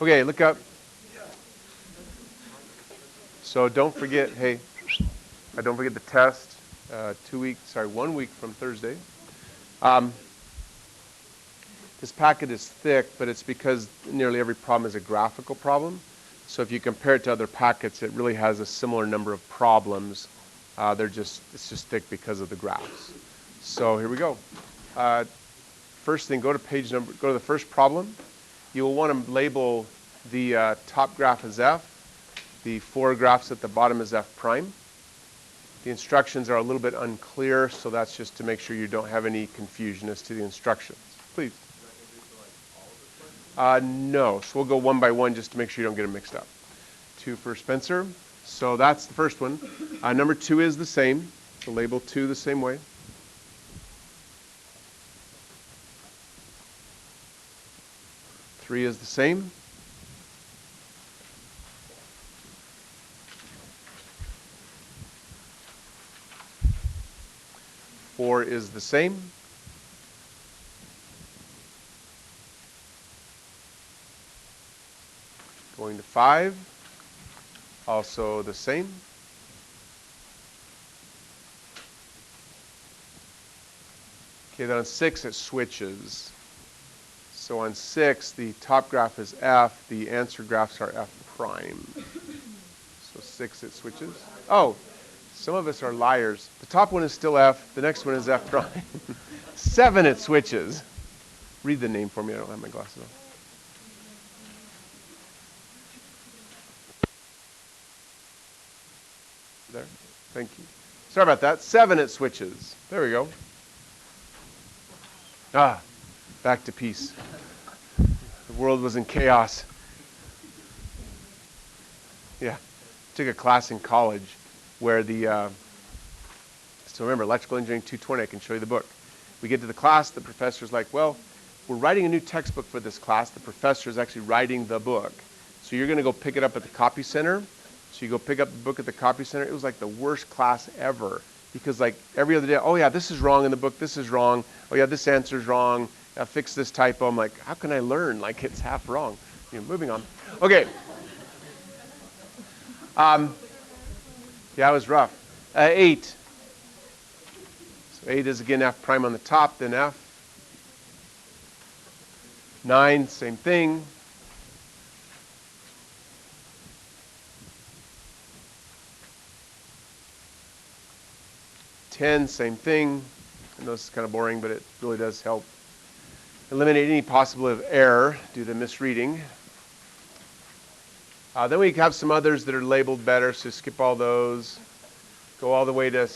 Okay, look up. So don't forget, hey, don't forget the test. 1 week from Thursday. This packet is thick, but it's because nearly every problem is a graphical problem. So if you compare it to other packets, it really has a similar number of problems. It's just thick because of the graphs. So here we go. First thing, go to the first problem. You will want to label the top graph as F. The 4 graphs at the bottom is F prime. The instructions are a little bit unclear, so that's just to make sure you don't have any confusion as to the instructions. Please. No, so we'll go one by one just to make sure you don't get them mixed up. 2 for Spencer. So that's the first one. Number 2 is the same. So label 2 the same way. Three is the same. Four is the same. Going to 5, also the same. Okay, then on 6 it switches. So on 6, the top graph is F, the answer graphs are F prime. So 6 it switches. Oh, some of us are liars. The top one is still F, the next one is F prime. 7 it switches. Read the name for me, I don't have my glasses on. There, thank you. Sorry about that. 7 it switches. There we go. Back to peace. The world was in chaos. Yeah, took a class in college where so remember, Electrical Engineering 220, I can show you the book. We get to the class, the professor's like, well, we're writing a new textbook for this class. The professor is actually writing the book. So you're going to go pick it up at the copy center. So you go pick up the book at the copy center. It was like the worst class ever. Because like every other day, oh yeah, this is wrong in the book, this is wrong. Oh yeah, this answer's wrong. Fix this typo. I'm like, how can I learn? Like it's half wrong. Moving on. Okay. Yeah, it was rough. 8. So 8 is again F prime on the top, then F. 9, same thing. 10, same thing. I know this is kind of boring, but it really does help eliminate any possibility of error due to misreading. Then we have some others that are labeled better, so skip all those. Go all the way to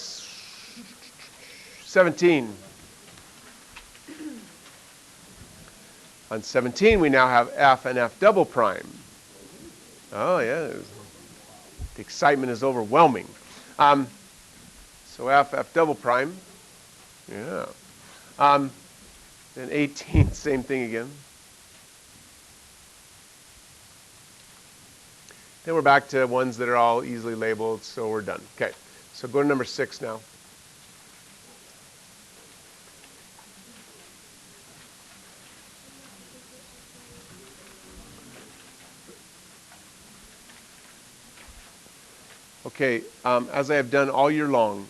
17. On 17, we now have F and F double prime. Oh, yeah. The excitement is overwhelming. So F double prime. Yeah. Then 18, same thing again. Then we're back to ones that are all easily labeled, so we're done. Okay, so go to number 6 now. Okay, as I have done all year long,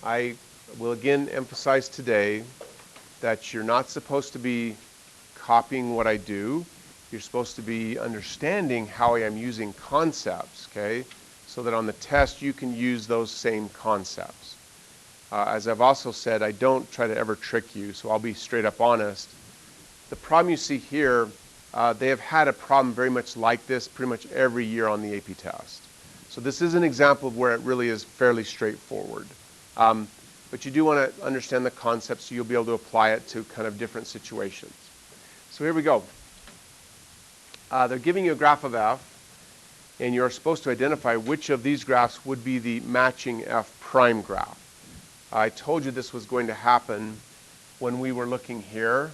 I will again emphasize today that you're not supposed to be copying what I do. You're supposed to be understanding how I am using concepts, okay? So that on the test you can use those same concepts. As I've also said, I don't try to ever trick you, so I'll be straight up honest. The problem you see here, they have had a problem very much like this pretty much every year on the AP test. So this is an example of where it really is fairly straightforward. But you do want to understand the concept so you'll be able to apply it to kind of different situations. So here we go. They're giving you a graph of F, and you're supposed to identify which of these graphs would be the matching F prime graph. I told you this was going to happen when we were looking here,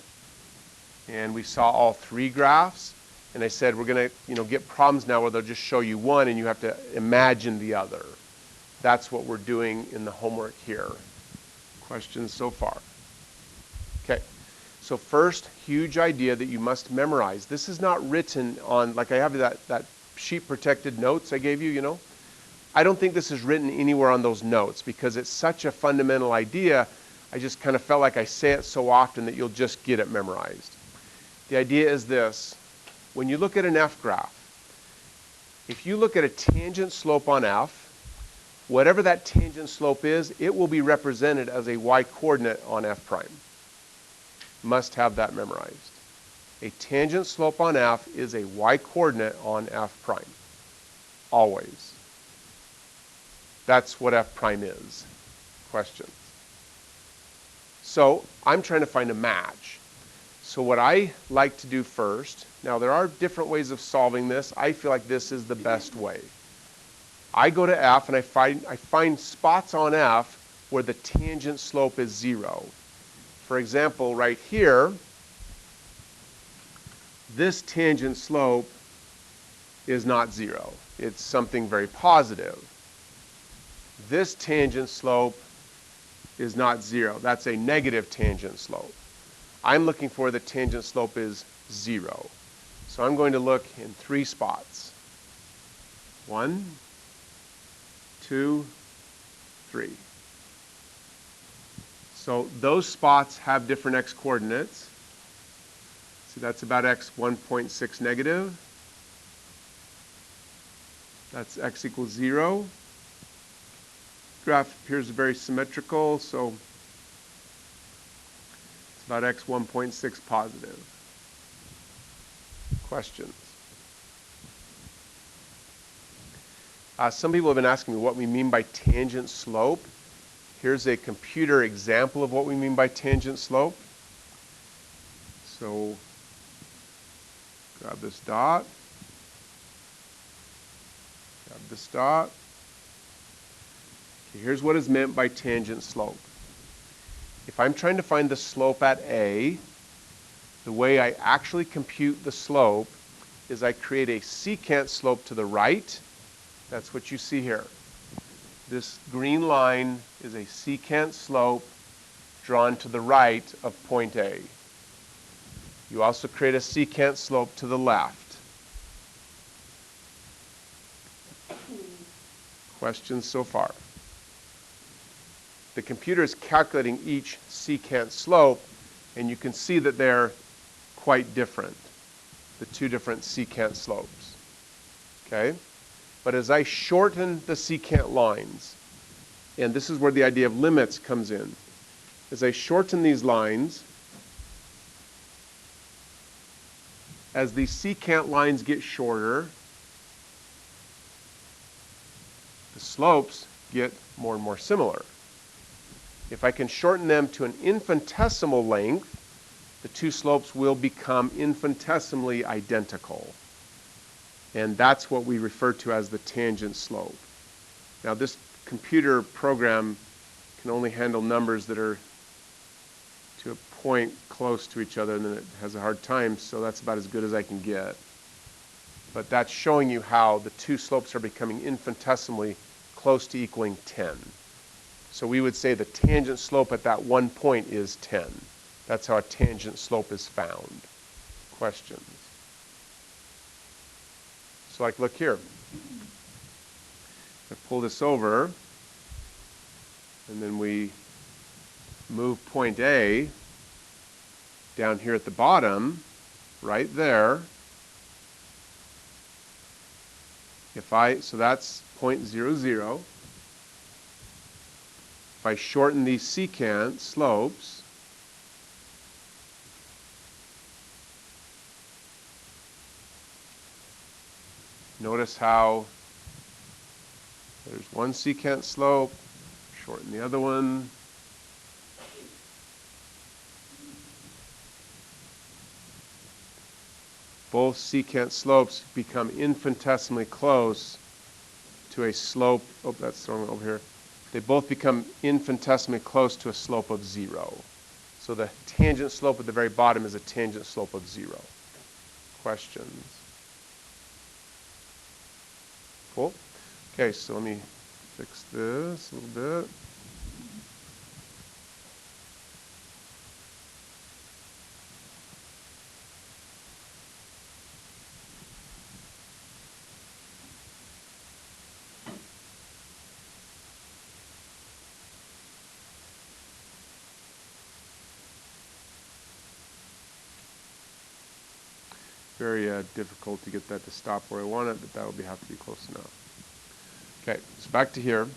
and we saw all 3 graphs, and I said we're going to get problems now where they'll just show you one and you have to imagine the other. That's what we're doing in the homework here. Questions so far? Okay, So first, huge idea that you must memorize. This is not written on, like I have that sheet protected notes I gave you, you know. I don't think this is written anywhere on those notes because it's such a fundamental idea. I just kind of felt like I say it so often that you'll just get it memorized. The idea is this. When you look at an F graph, if you look at a tangent slope on F, whatever that tangent slope is, it will be represented as a y-coordinate on F prime. Must have that memorized. A tangent slope on F is a y-coordinate on F prime. Always. That's what F prime is. Questions? So I'm trying to find a match. So what I like to do first, now there are different ways of solving this. I feel like this is the best way. I go to F and I find spots on F where the tangent slope is 0. For example, right here, this tangent slope is not 0. It's something very positive. This tangent slope is not 0. That's a negative tangent slope. I'm looking for the tangent slope is 0. So I'm going to look in 3 spots. 1, 2, 3. So those spots have different x coordinates. So that's about x 1.6 negative. That's x equals 0. Graph appears very symmetrical, so it's about x 1.6 positive. Questions? Some people have been asking me what we mean by tangent slope. Here's a computer example of what we mean by tangent slope. So grab this dot. Grab this dot. Okay, here's what is meant by tangent slope. If I'm trying to find the slope at A, the way I actually compute the slope is I create a secant slope to the right. That's what you see here. This green line is a secant slope drawn to the right of point A. You also create a secant slope to the left. Questions so far? The computer is calculating each secant slope, and you can see that they're quite different, the 2 different secant slopes. Okay? But as I shorten the secant lines, and this is where the idea of limits comes in, as I shorten these lines, as these secant lines get shorter, the slopes get more and more similar. If I can shorten them to an infinitesimal length, the 2 slopes will become infinitesimally identical. And that's what we refer to as the tangent slope. Now this computer program can only handle numbers that are to a point close to each other, and then it has a hard time, so that's about as good as I can get. But that's showing you how the 2 slopes are becoming infinitesimally close to equaling 10. So we would say the tangent slope at that one point is 10. That's how a tangent slope is found. Questions? So like, look here. I pull this over, and then we move point A down here at the bottom, right there. So that's 0.00. If I shorten these secant slopes, notice how there's one secant slope, shorten the other one. Both secant slopes become infinitesimally close to a slope. Oh, that's wrong over here. They both become infinitesimally close to a slope of 0. So the tangent slope at the very bottom is a tangent slope of 0. Questions? Cool. Okay, so let me fix this a little bit. very difficult to get that to stop where I want it, but that will have to be close enough. Okay, so back to here.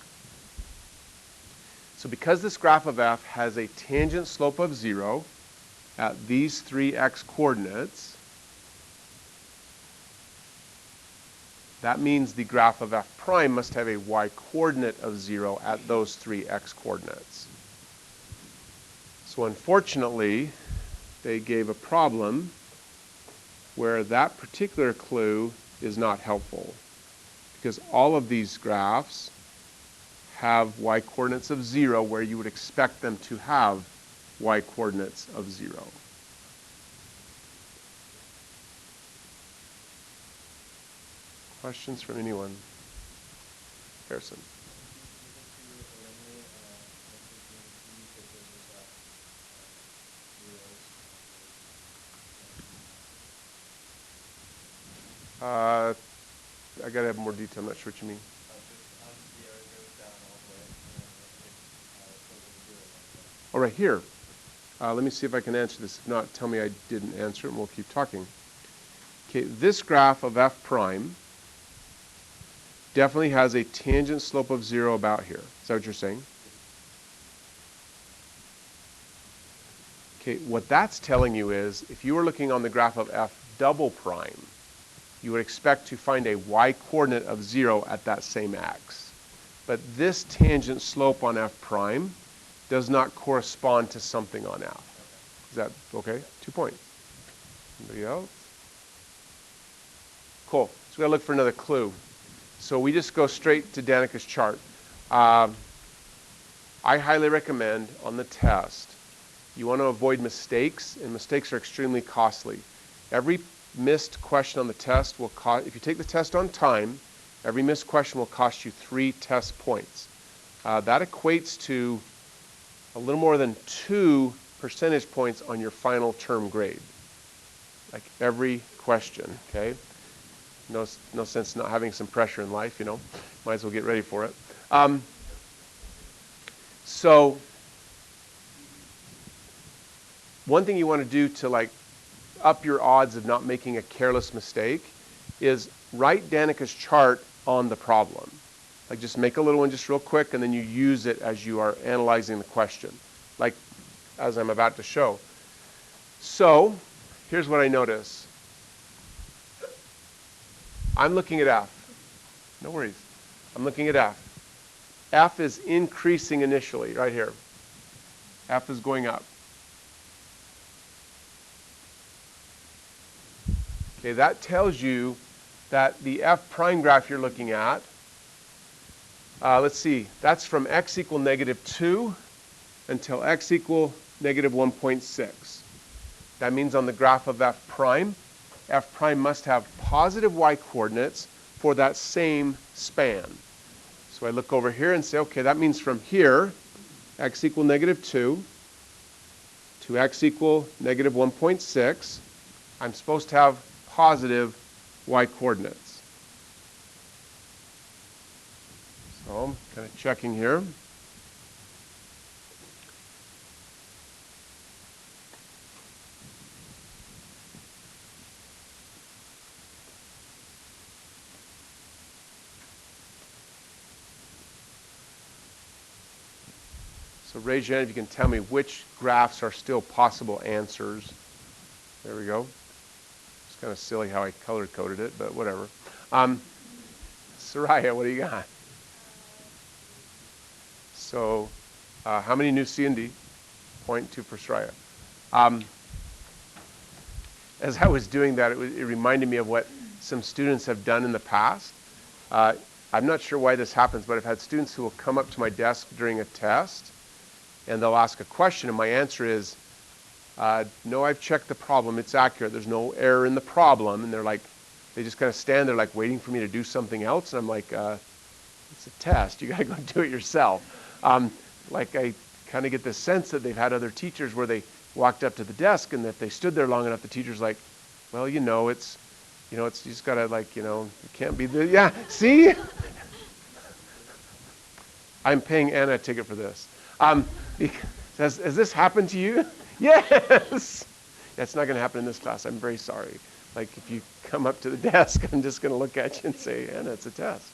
So because this graph of f has a tangent slope of 0 at these three x coordinates, that means the graph of f prime must have a y coordinate of 0 at those three x coordinates. So unfortunately, they gave a problem where that particular clue is not helpful, because all of these graphs have y coordinates of 0 where you would expect them to have y coordinates of 0. Questions from anyone? Harrison. I gotta have more detail. I'm not sure what you mean. Oh, right here. Let me see if I can answer this. If not, tell me I didn't answer it, and we'll keep talking. Okay, this graph of f prime definitely has a tangent slope of 0 about here. Is that what you're saying? Okay, what that's telling you is, if you were looking on the graph of f double prime, you would expect to find a y coordinate of 0 at that same x. But this tangent slope on f prime does not correspond to something on f. Is that okay? 2 points. Anybody else? Cool. So we gotta look for another clue. So we just go straight to Danica's chart. I highly recommend on the test, you want to avoid mistakes, and mistakes are extremely costly. Every missed question on the test will cost, if you take the test on time, every missed question will cost you 3 test points. That equates to a little more than 2 percentage points on your final term grade. Like every question, okay? No sense not having some pressure in life, you know. Might as well get ready for it. So one thing you want to do to like up your odds of not making a careless mistake is write Danica's chart on the problem. Like just make a little one just real quick, and then you use it as you are analyzing the question, like as I'm about to show. So here's what I notice. I'm looking at f. No worries. I'm looking at f. F is increasing initially, right here. F is going up. Okay, that tells you that the f prime graph you're looking at, let's see, that's from x equal -2 until x equal -1.6. That means on the graph of f prime must have positive y coordinates for that same span. So I look over here and say, okay, that means from here, x equal -2 to x equal -1.6, I'm supposed to have positive y coordinates. So I'm kind of checking here. So raise your hand if you can tell me which graphs are still possible answers. There we go. It's kind of silly how I color-coded it, but whatever. Soraya, what do you got? So how many knew C and D? 0.2 for Soraya. As I was doing that, it reminded me of what some students have done in the past. I'm not sure why this happens, but I've had students who will come up to my desk during a test, and they'll ask a question, and my answer is, no, I've checked the problem. It's accurate. There's no error in the problem. And they're like, they just kind of stand there like waiting for me to do something else. And I'm like, it's a test. You got to go do it yourself. Like I kind of get this sense that they've had other teachers where they walked up to the desk, and if they stood there long enough, the teacher's like, well, it's you just got to like, it can't be the, yeah, see? I'm paying Anna a ticket for this. Has this happened to you? Yes. That's not going to happen in this class. I'm very sorry. Like if you come up to the desk, I'm just going to look at you and say, Anna, it's a test.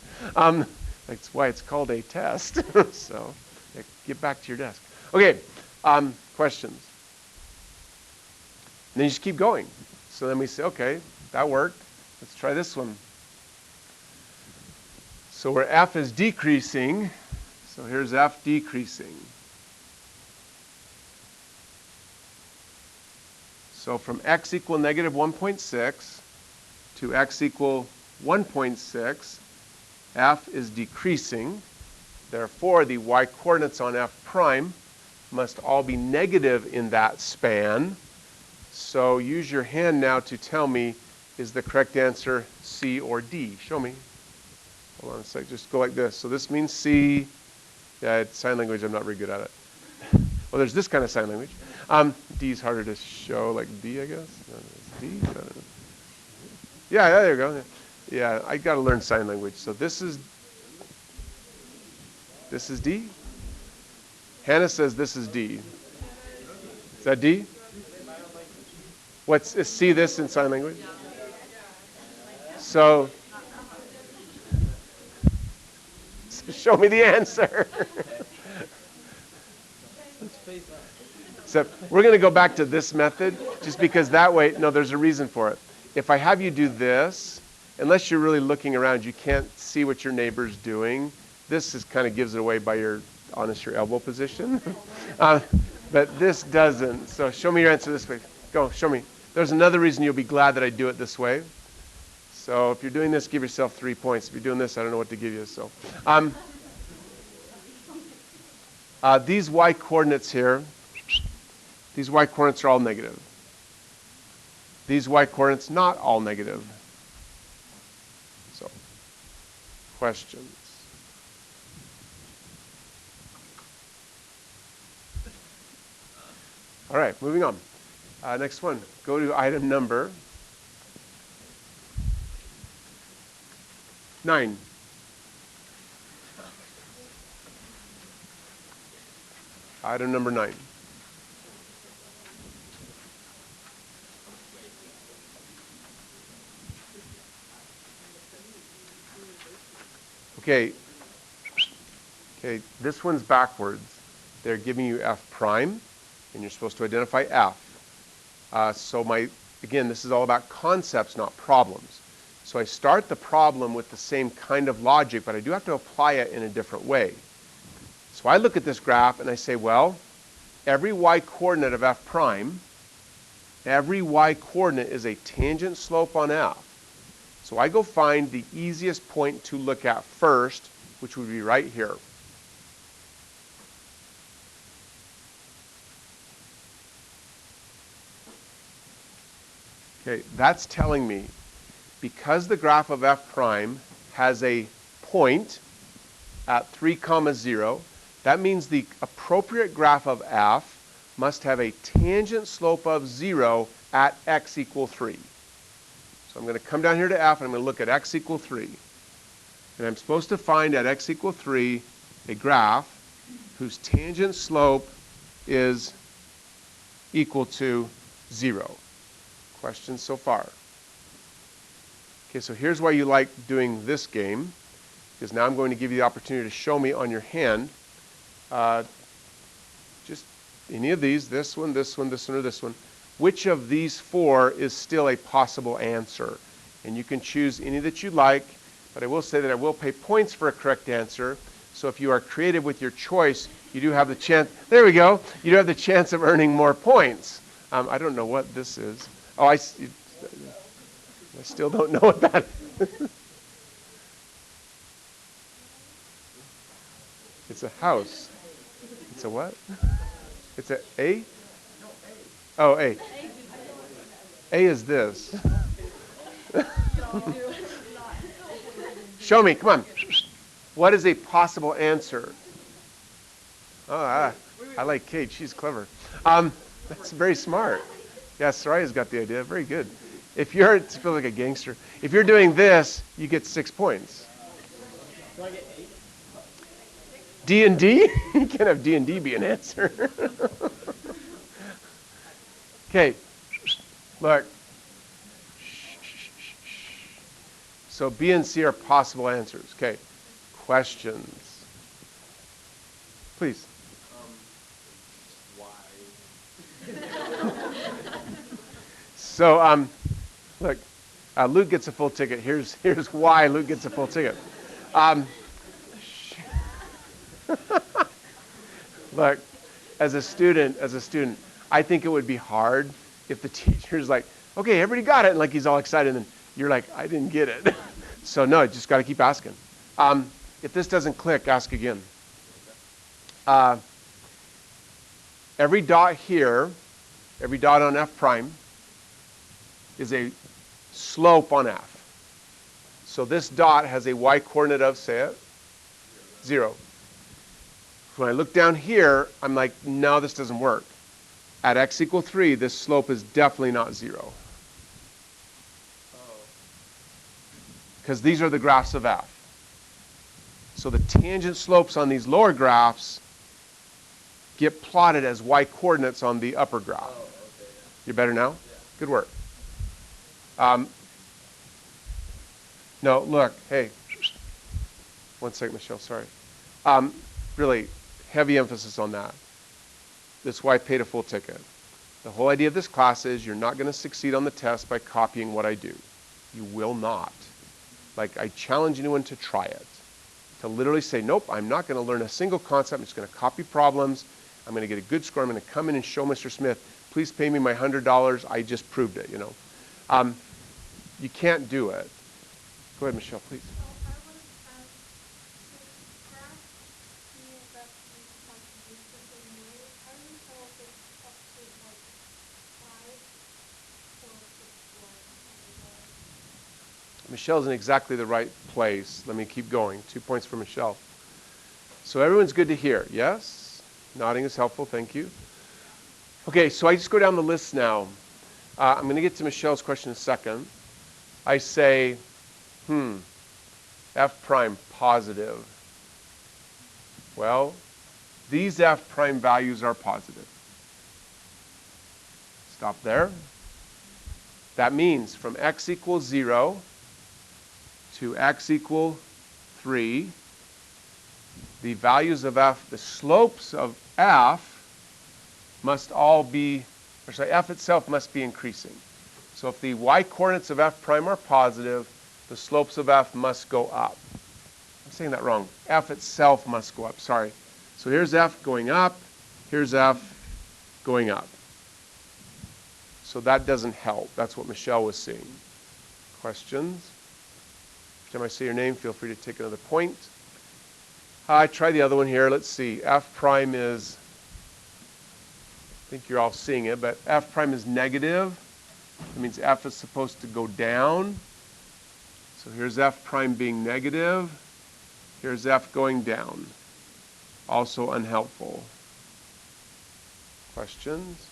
That's why it's called a test. So yeah, get back to your desk. Okay, questions? And then you just keep going. So then we say, okay, that worked. Let's try this one. So where f is decreasing, so here's f decreasing. So from x equal negative 1.6 to x equal 1.6, f is decreasing. Therefore, the y-coordinates on f prime must all be negative in that span. So use your hand now to tell me, is the correct answer C or D? Show me. Hold on a sec. Just go like this. So this means C. Yeah, it's sign language. I'm not very good at it. Well, there's this kind of sign language. D is harder to show, like D, I guess. D. Yeah, there you go. Yeah, I got to learn sign language. So this is D. Hannah says this is D. Is that D? Is C this in sign language? So show me the answer. So we're going to go back to this method just because that way, no, there's a reason for it. If I have you do this, unless you're really looking around, you can't see what your neighbor's doing. This is kind of gives it away by your elbow position. But this doesn't. So show me your answer this way. Go, show me. There's another reason you'll be glad that I do it this way. So if you're doing this, give yourself 3 points. If you're doing this, I don't know what to give you. So these y-coordinates here, these y-coordinates are all negative. These y-coordinates not all negative. So, questions? All right, moving on. Next one. Go to item number 9. Item number 9. Okay, this one's backwards. They're giving you f prime, and you're supposed to identify f. Again, this is all about concepts, not problems. So I start the problem with the same kind of logic, but I do have to apply it in a different way. So I look at this graph and I say, well, every y-coordinate of f prime, every y-coordinate is a tangent slope on f. So I go find the easiest point to look at first, which would be right here. Okay, that's telling me because the graph of f prime has a point at 3, 0, that means the appropriate graph of f must have a tangent slope of 0 at x equal 3. So I'm going to come down here to f, and I'm going to look at x equal 3. And I'm supposed to find at x equal 3 a graph whose tangent slope is equal to 0. Questions so far? Okay, so here's why you like doing this game, because now I'm going to give you the opportunity to show me on your hand just any of these, this one, this one, this one, or this one. Which of these 4 is still a possible answer? And you can choose any that you like, but I will say that I will pay points for a correct answer. So if you are creative with your choice, you do have the chance, there we go, you do have the chance of earning more points. I don't know what this is. Oh, I still don't know what that is. It's a house. It's a what? It's a A? Oh, A. A is this. Show me, come on. What is a possible answer? Oh, I like Kate. She's clever. That's very smart. Yeah, Soraya's got the idea. Very good. If you're, it feels like a gangster. If you're doing this, you get 6 points. Do I get 8? D and D? You can't have D and D be an answer. Okay, look. So B and C are possible answers. Okay. Questions? Please. Why? So, look, Luke gets a full ticket. Here's why Luke gets a full ticket. Um, look, as a student, I think it would be hard if the teacher's like, okay, everybody got it, and like he's all excited, and you're like, I didn't get it. So no, just got to keep asking. If this doesn't click, ask again. Every dot here, every dot on F prime is a slope on F. So this dot has a y-coordinate of, say it, 0. When I look down here, I'm like, no, this doesn't work. At x equal 3, this slope is definitely not 0. Because these are the graphs of F. So the tangent slopes on these lower graphs get plotted as y-coordinates on the upper graph. Oh, okay. You're better now? Yeah. Good work. No, look, hey. One second, Michelle, sorry. Really, heavy emphasis on that. That's why I paid a full ticket. The whole idea of this class is you're not going to succeed on the test by copying what I do. You will not. Like, I challenge anyone to try it. To literally say, nope, I'm not going to learn a single concept. I'm just going to copy problems. I'm going to get a good score. I'm going to come in and show Mr. Smith, please pay me my $100. I just proved it, you know. You can't do it. Go ahead, Michelle, please. Michelle's in exactly the right place. Let me keep going. 2 points for Michelle. So everyone's good to hear, yes? Nodding is helpful, thank you. Okay, so I just go down the list now. I'm going to get to Michelle's question in a second. I say, F prime positive. Well, these F prime values are positive. Stop there. That means from x equals 0 to x equal 3, the values of F, the slopes of F must all be, or sorry, F itself must be increasing. So if the y-coordinates of F prime are positive, the slopes of F must go up. I'm saying that wrong. F itself must go up, sorry. So here's F going up, here's F going up. So that doesn't help. That's what Michelle was seeing. Questions? Every time I say your name, feel free to take another point. Try the other one here. Let's see. F prime is, I think you're all seeing it, but F prime is negative. That means F is supposed to go down. So here's F prime being negative. Here's F going down. Also unhelpful. Questions?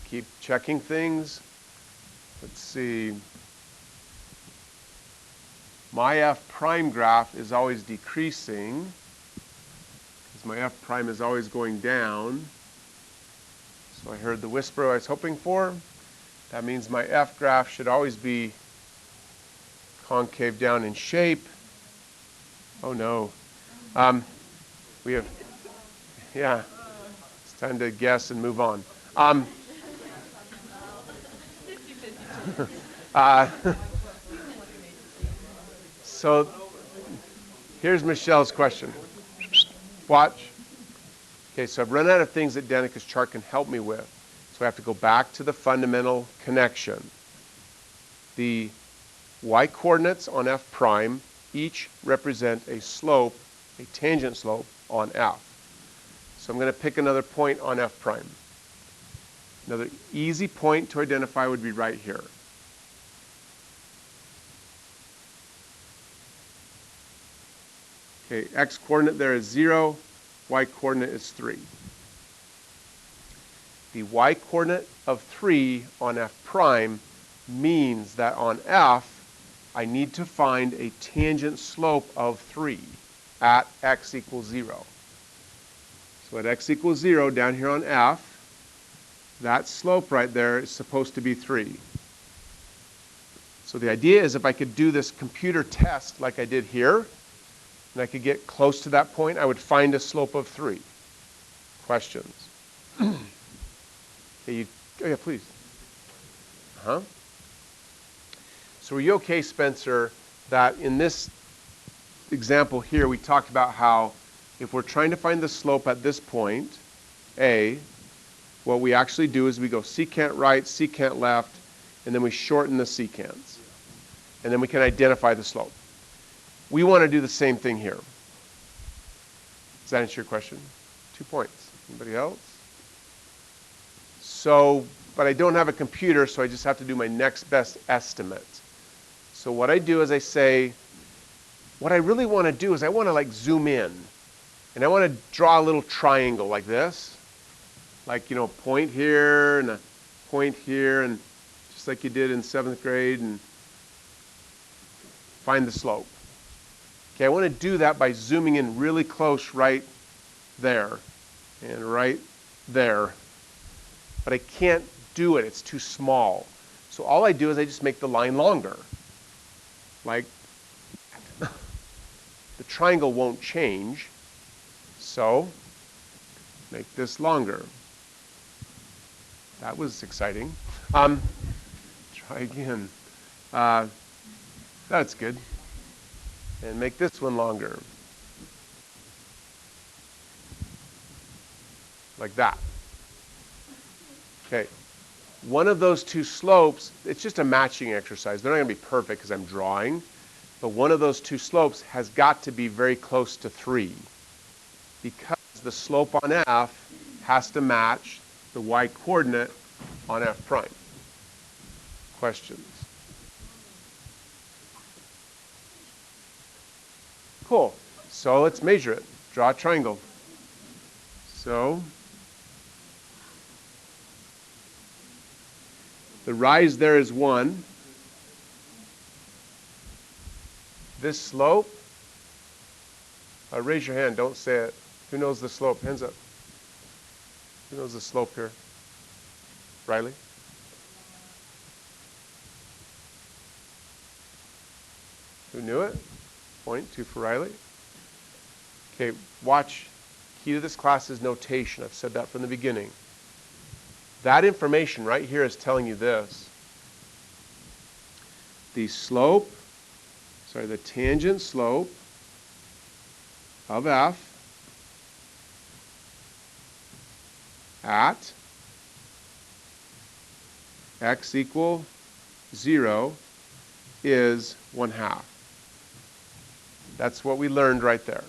Keep checking things. Let's see. My F prime graph is always decreasing because my F prime is always going down. So I heard the whisper I was hoping for. That means my F graph should always be concave down in shape. Oh no. We have, yeah, it's time to guess and move on. So here's Michelle's question. Watch. Okay, so I've run out of things that Danica's chart can help me with. So I have to go back to the fundamental connection. The y-coordinates on F prime each represent a slope, a tangent slope on F. So I'm going to pick another point on F prime. Another easy point to identify would be right here. Okay, x-coordinate there is 0, y-coordinate is 3. The y-coordinate of 3 on F prime means that on F, I need to find a tangent slope of 3 at x equals 0. So at x equals 0, down here on F, that slope right there is supposed to be 3. So the idea is if I could do this computer test like I did here, and I could get close to that point, I would find a slope of 3. Questions? Okay, oh yeah, please. Uh-huh. So were you okay, Spencer, that in this example here, we talked about how if we're trying to find the slope at this point, A, what we actually do is we go secant right, secant left, and then we shorten the secants. And then we can identify the slope. We want to do the same thing here. Does that answer your question? 2 points. Anybody else? So, but I don't have a computer, so I just have to do my next best estimate. So what I do is I say, what I really want to do is I want to like zoom in. And I want to draw a little triangle like this. Like, you know, a point here and a point here, and just like you did in 7th grade, and find the slope. Okay, I want to do that by zooming in really close right there and right there. But I can't do it. It's too small. So all I do is I just make the line longer. Like, the triangle won't change. So, make this longer. That was exciting. Try again. That's good. And make this one longer. Like that. Okay. One of those two slopes, it's just a matching exercise. They're not going to be perfect because I'm drawing. But one of those two slopes has got to be very close to 3. Because the slope on F has to match the y-coordinate on F prime. Questions? Cool. So let's measure it. Draw a triangle. So the rise there is 1. This slope, raise your hand, don't say it. Who knows the slope? Hands up. Who knows the slope here? Riley? Who knew it? Point 2 for Riley. Okay, watch. Key to this class is notation. I've said that from the beginning. That information right here is telling you this. The tangent slope of F at x equal 0 is 1/2. That's what we learned right there.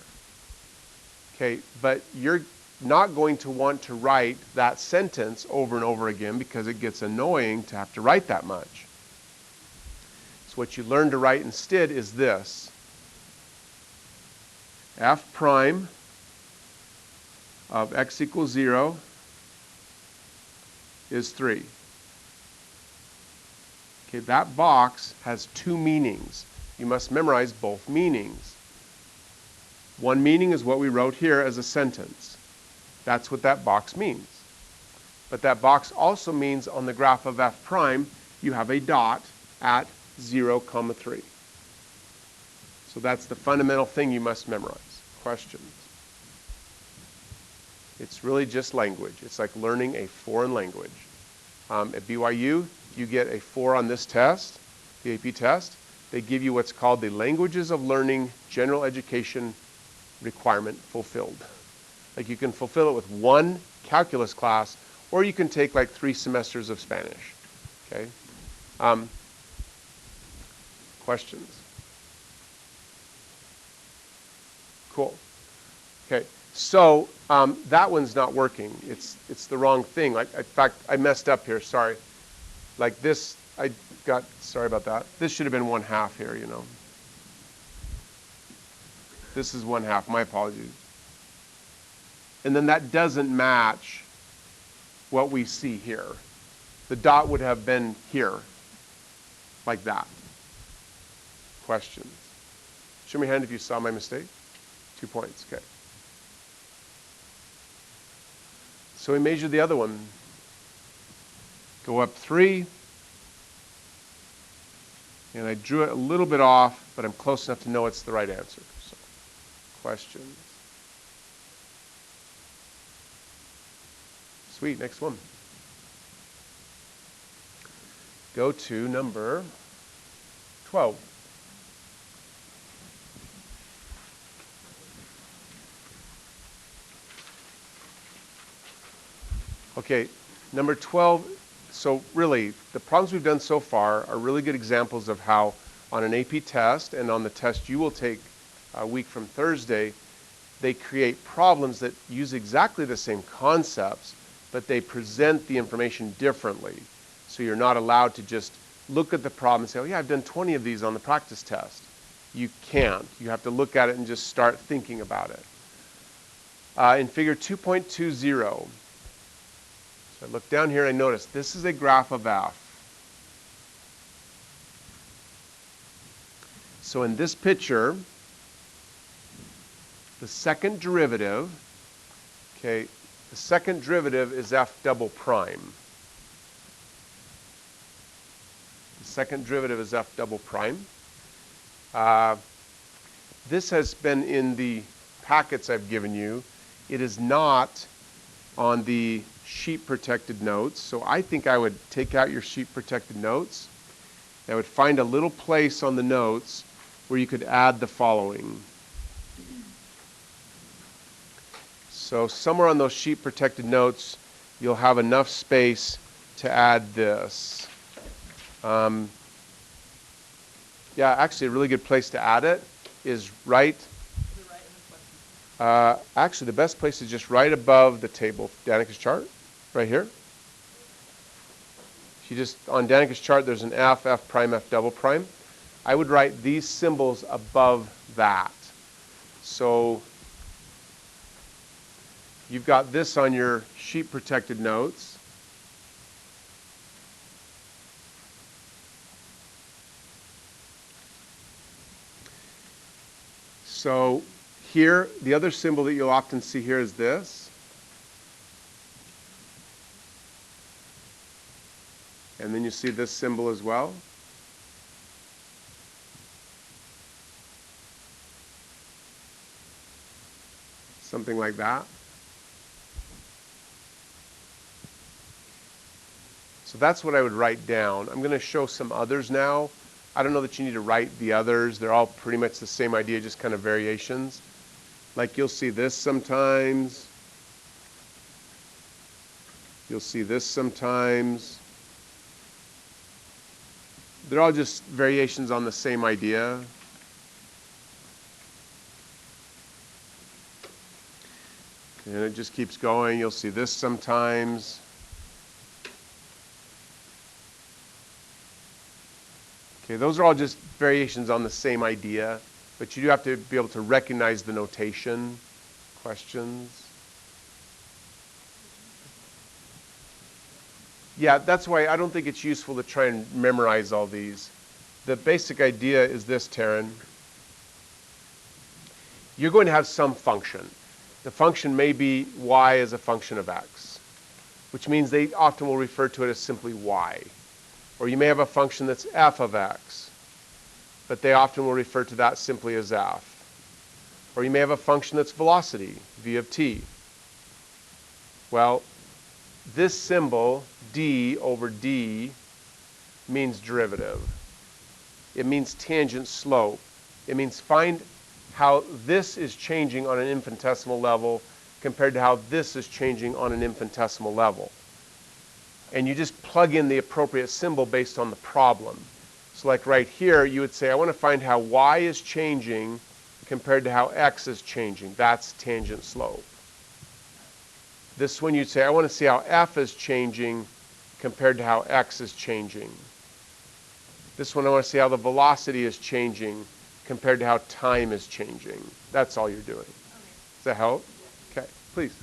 Okay, but you're not going to want to write that sentence over and over again because it gets annoying to have to write that much. So what you learn to write instead is this. F prime of x equals 0 is 3. Okay, that box has 2 meanings. You must memorize both meanings. One meaning is what we wrote here as a sentence. That's what that box means. But that box also means on the graph of f prime, you have a dot at 0, 3. So that's the fundamental thing you must memorize. Questions? It's really just language. It's like learning a foreign language. At BYU, you get a 4 on this test, the AP test. They give you what's called the Languages of Learning General Education requirement fulfilled. Like you can fulfill it with 1 calculus class, or you can take like 3 semesters of Spanish. Okay? Questions? Cool. Okay. So that one's not working. It's the wrong thing. Like in fact, I messed up here. Sorry. Like this, sorry about that. This should have been 1/2 here. You know. This is 1/2. My apologies. And then that doesn't match what we see here. The dot would have been here, like that. Questions? Show me your hand if you saw my mistake. 2 points. Okay. So we measure the other one. Go up 3. And I drew it a little bit off, but I'm close enough to know it's the right answer. So, questions? Sweet, next one. Go to number 12. Okay, number 12. So really, the problems we've done so far are really good examples of how on an AP test and on the test you will take a week from Thursday, they create problems that use exactly the same concepts, but they present the information differently. So you're not allowed to just look at the problem and say, oh yeah, I've done 20 of these on the practice test. You can't. You have to look at it and just start thinking about it. In figure 2.20, so I look down here and I notice this is a graph of f. So in this picture, the second derivative, okay, the second derivative is f double prime. The second derivative is f double prime. This has been in the packets I've given you. It is not on the sheet protected notes. So I think I would take out your sheet protected notes. I would find a little place on the notes where you could add the following. So somewhere on those sheet protected notes, you'll have enough space to add this. Yeah, actually a really good place to add it is right. Actually, the best place is just right above the table, Danica's chart, right here. If you just, on Danica's chart, there's an f, f prime, f double prime. I would write these symbols above that. So you've got this on your sheet protected notes. So here, the other symbol that you'll often see here is this. And then you see this symbol as well. Something like that. So that's what I would write down. I'm going to show some others now. I don't know that you need to write the others. They're all pretty much the same idea, just kind of variations. Like you'll see this sometimes. You'll see this sometimes. They're all just variations on the same idea. And it just keeps going. You'll see this sometimes. Okay, those are all just variations on the same idea, but you do have to be able to recognize the notation. Questions? Yeah, that's why I don't think it's useful to try and memorize all these. The basic idea is this, Taryn. You're going to have some function. The function may be y as a function of x, which means they often will refer to it as simply y. Or you may have a function that's f of x, but they often will refer to that simply as f. Or you may have a function that's velocity, v of t. Well, this symbol, d over d, means derivative. It means tangent slope. It means find how this is changing on an infinitesimal level compared to how this is changing on an infinitesimal level. And you just plug in the appropriate symbol based on the problem. So like right here, you would say, I want to find how y is changing compared to how x is changing. That's tangent slope. This one you'd say, I want to see how f is changing compared to how x is changing. This one I want to see how the velocity is changing compared to how time is changing. That's all you're doing. Okay. Does that help? Okay, please.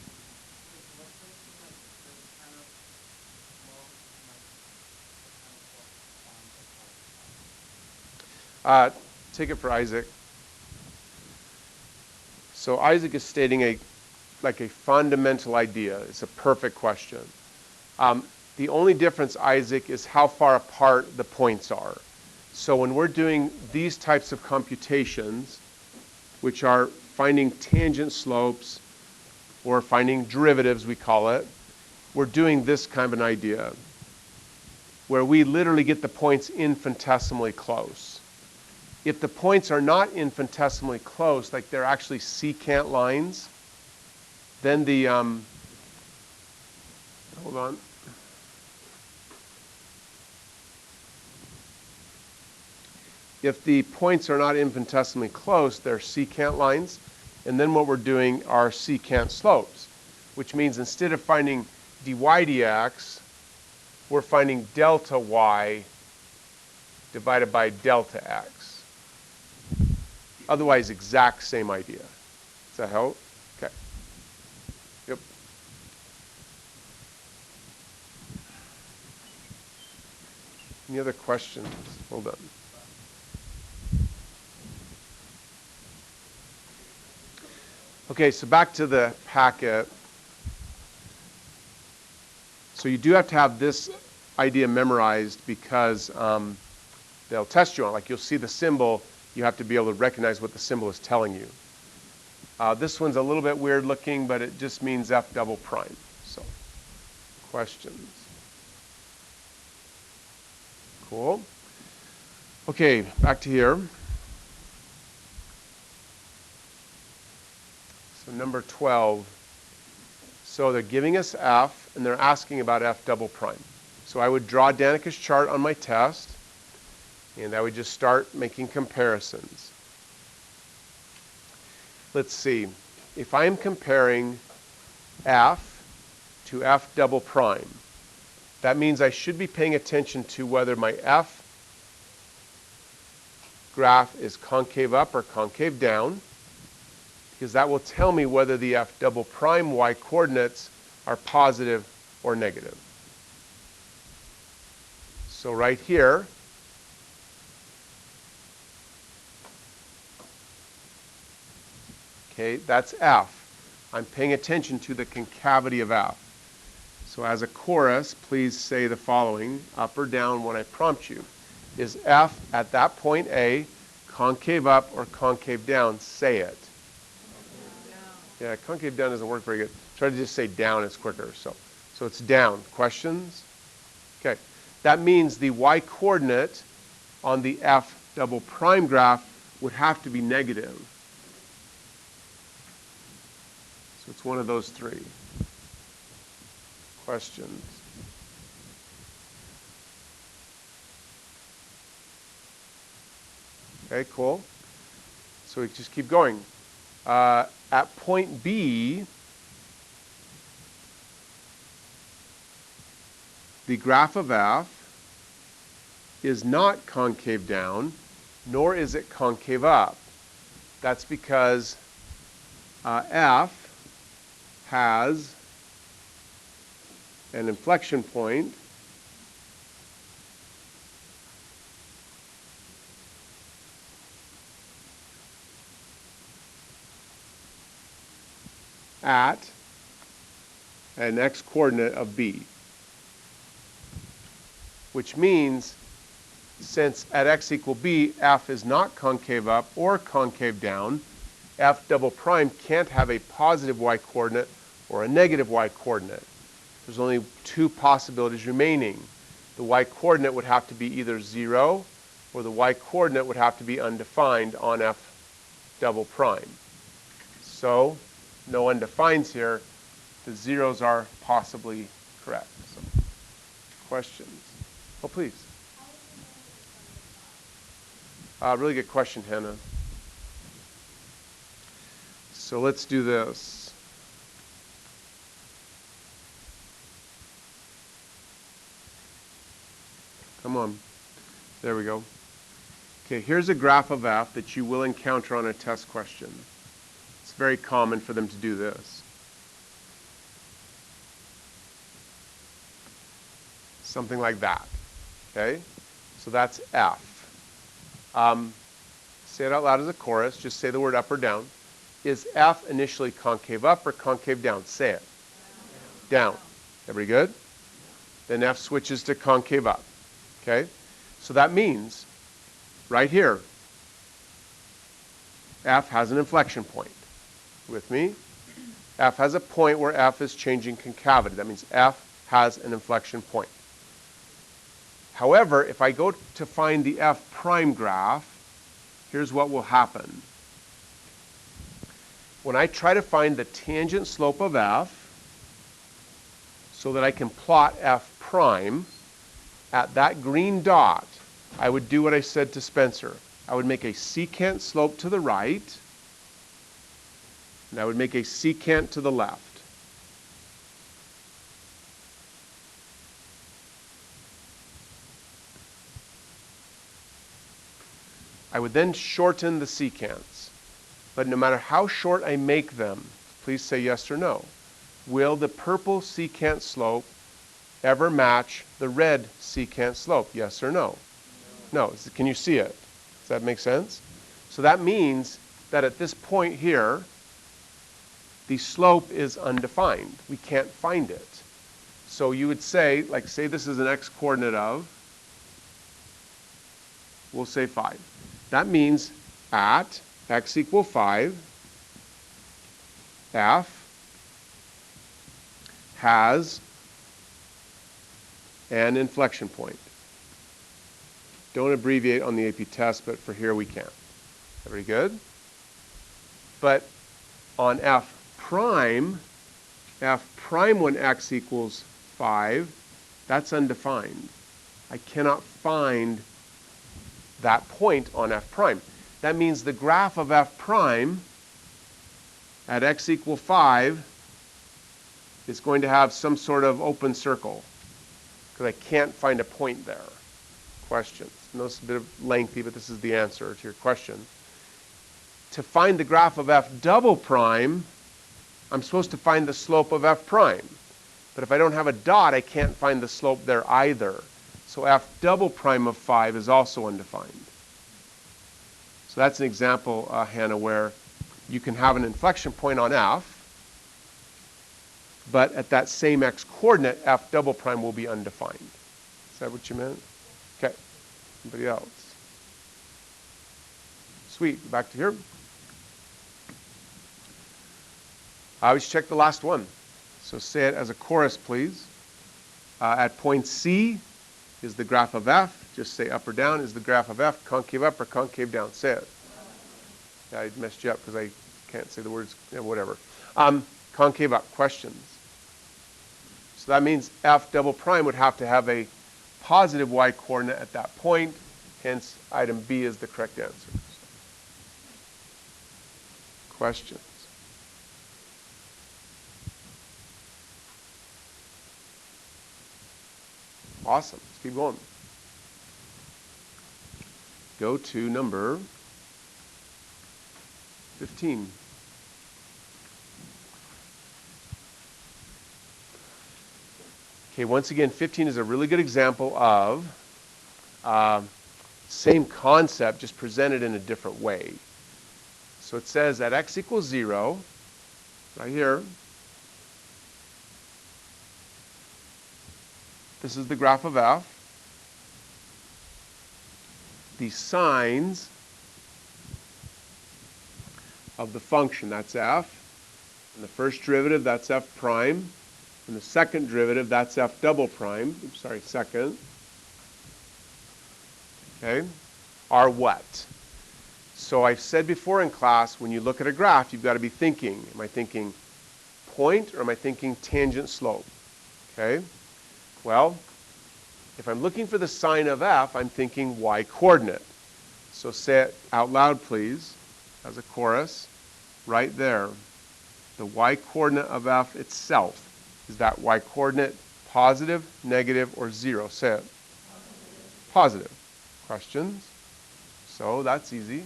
Take it for Isaac. So Isaac is stating a fundamental idea. It's a perfect question. The only difference, Isaac, is how far apart the points are. So when we're doing these types of computations, which are finding tangent slopes or finding derivatives, we call it, we're doing this kind of an idea where we literally get the points infinitesimally close. If the points are not infinitesimally close, like they're actually secant lines, then the, hold on. If the points are not infinitesimally close, they're secant lines, and then what we're doing are secant slopes, which means instead of finding dy dx, we're finding delta y divided by delta x. Otherwise, exact same idea. Does that help? Okay. Yep. Any other questions? Hold on. Okay, so back to the packet. So you do have to have this idea memorized because they'll test you on it. Like you'll see the symbol, you have to be able to recognize what the symbol is telling you. This one's a little bit weird looking, but it just means F double prime. So, questions? Cool. Okay, back to here. So number 12. So they're giving us F, and they're asking about F double prime. So I would draw Danica's chart on my test, and I would just start making comparisons. Let's see. If I'm comparing F to F double prime, that means I should be paying attention to whether my F graph is concave up or concave down, because that will tell me whether the F double prime y coordinates are positive or negative. So right here, okay, that's F. I'm paying attention to the concavity of F. So as a chorus, please say the following, up or down when I prompt you. Is F at that point A concave up or concave down? Say it. Yeah, concave down doesn't work very good. Try to just say down, it's quicker. So it's down. Questions? Okay. That means the y coordinate on the F double prime graph would have to be negative. So it's one of those three. Questions? Okay, cool. So we just keep going. At point B, the graph of F is not concave down, nor is it concave up. That's because F has an inflection point at an x-coordinate of B, which means since at x equal b, F is not concave up or concave down, F double prime can't have a positive y-coordinate or a negative y-coordinate. There's only two possibilities remaining. The y-coordinate would have to be either 0 or the y-coordinate would have to be undefined on F double prime. So, no undefines here. The zeros are possibly correct. So, questions? Oh, please. Really good question, Hannah. So let's do this. Come on. There we go. Okay, here's a graph of F that you will encounter on a test question. It's very common for them to do this. Something like that. Okay? So that's F. Say it out loud as a chorus. Just say the word up or down. Is F initially concave up or concave down? Say it. Down. Everybody good? Then F switches to concave up. Okay? So that means right here, f has an inflection point. With me? F has a point where f is changing concavity. That means f has an inflection point. However, if I go to find the f prime graph, here's what will happen. When I try to find the tangent slope of f so that I can plot f prime, at that green dot, I would do what I said to Spencer. I would make a secant slope to the right, and I would make a secant to the left. I would then shorten the secants. But no matter how short I make them, please say yes or no. Will the purple secant slope ever match the red secant slope? Yes or no? No. Can you see it? Does that make sense? So that means that at this point here, the slope is undefined. We can't find it. So you would say, like say this is an x-coordinate of, we'll say 5. That means at x equal 5, f has an inflection point. Don't abbreviate on the AP test, but for here we can. Very good. But on f prime when x equals 5, that's undefined. I cannot find that point on f prime. That means the graph of f prime at x equal 5 is going to have some sort of open circle because I can't find a point there. Questions? I know it's a bit lengthy, but this is the answer to your question. To find the graph of f double prime, I'm supposed to find the slope of f prime. But if I don't have a dot, I can't find the slope there either. So f double prime of 5 is also undefined. So that's an example, Hannah, where you can have an inflection point on f, but at that same x-coordinate, f double prime will be undefined. Is that what you meant? Okay. Anybody else? Sweet. Back to here. I always check the last one. So say it as a chorus, please. At point C is the graph of f. Just say up or down is the graph of f. Concave up or concave down. Say it. Yeah, I messed you up because I can't say the words. Yeah, whatever. Concave up. Questions? So that means f double prime would have to have a positive y-coordinate at that point. Hence, item B is the correct answer. Questions? Awesome. Let's keep going. Go to number 15. Okay, once again, 15 is a really good example of same concept, just presented in a different way. So it says at x equals 0, right here, this is the graph of f. The signs of the function, that's f. And the first derivative, that's f prime. And the second derivative, that's f double prime. Oops, sorry, second. Okay, are what? So I've said before in class, when you look at a graph, you've got to be thinking, am I thinking point or am I thinking tangent slope? Okay, well, if I'm looking for the sign of f, I'm thinking y-coordinate. So say it out loud, please, as a chorus, right there. The y-coordinate of f itself. Is that y-coordinate positive, negative, or 0? Say it. Positive. Questions? So that's easy.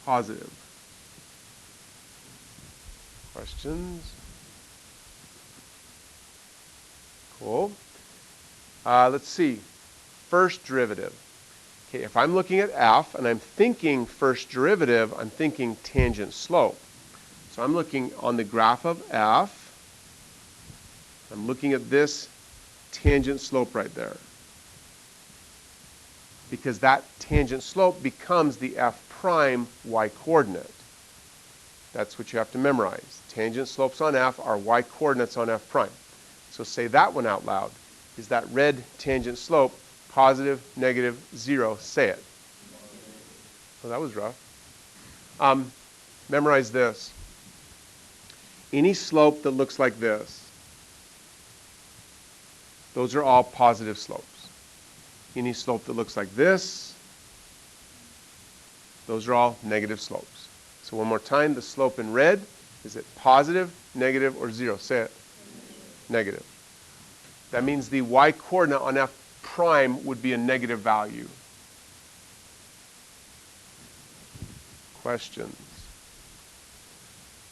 Positive. Questions? Cool. Let's see. First derivative. Okay, if I'm looking at f and I'm thinking first derivative, I'm thinking tangent slope. So I'm looking on the graph of f. I'm looking at this tangent slope right there. because that tangent slope becomes the f prime y coordinate. That's what you have to memorize. Tangent slopes on f are y coordinates on f prime. So say that one out loud. Is that red tangent slope positive, negative, 0? Say it. Well, that was rough. Memorize this. Any slope that looks like this, those are all positive slopes. Any slope that looks like this, those are all negative slopes. So one more time, the slope in red, is it positive, negative, or 0? Say it. Negative. That means the y coordinate on f prime would be a negative value. Questions?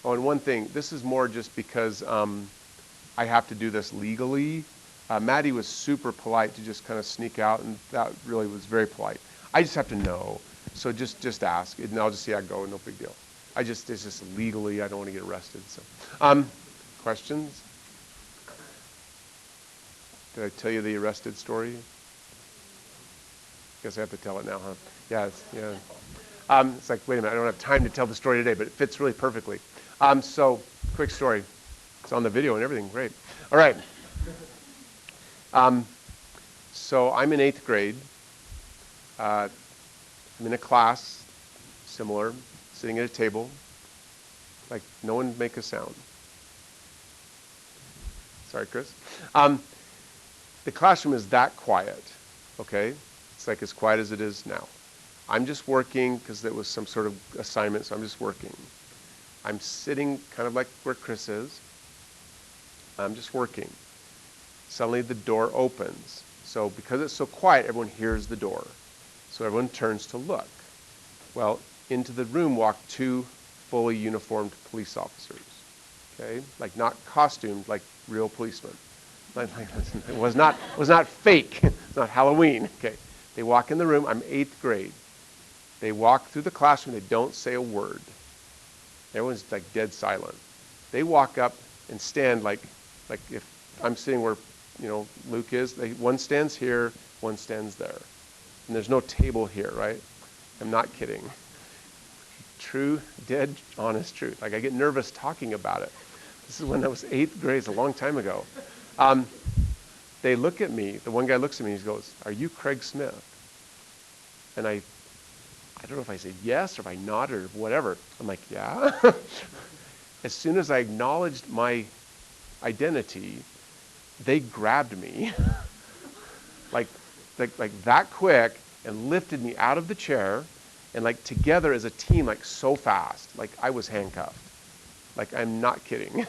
Oh, and one thing, this is more just because I have to do this legally. Maddie was super polite to just kind of sneak out, and that really was very polite. I just have to know, so just ask, and I'll just see how I go, no big deal. It's just legally, I don't want to get arrested. So, questions? Did I tell you the arrested story? Guess I have to tell it now, huh? Yeah. It's like, wait a minute, I don't have time to tell the story today, but it fits really perfectly. So, quick story. It's on the video and everything, great. All right. So I'm in 8th grade. I'm in a class, similar, sitting at a table. Like, no one make a sound. Sorry, Chris. The classroom is that quiet, okay? It's like as quiet as it is now. I'm just working because there was some sort of assignment, so I'm just working. I'm sitting kind of like where Chris is. I'm just working. Suddenly the door opens. So because it's so quiet, everyone hears the door. So everyone turns to look. Well, into the room walked 2 fully uniformed police officers. Okay? Like not costumed, like real policemen. It was not fake. It's not Halloween. Okay. They walk in the room. I'm 8th grade. They walk through the classroom. They don't say a word. Everyone's like dead silent. They walk up and stand like if I'm sitting where Luke is. One stands here, one stands there, and there's no table here, right? I'm not kidding. True, dead, honest truth. Like I get nervous talking about it. This is when I was 8th grade. It's a long time ago. They look at me. The one guy looks at me and he goes, "Are you Craig Smith?" And I don't know if I said yes or if I nodded or whatever. I'm like, yeah. As soon as I acknowledged my identity, they grabbed me like that quick and lifted me out of the chair and like together as a team, like so fast, like I was handcuffed. Like I'm not kidding.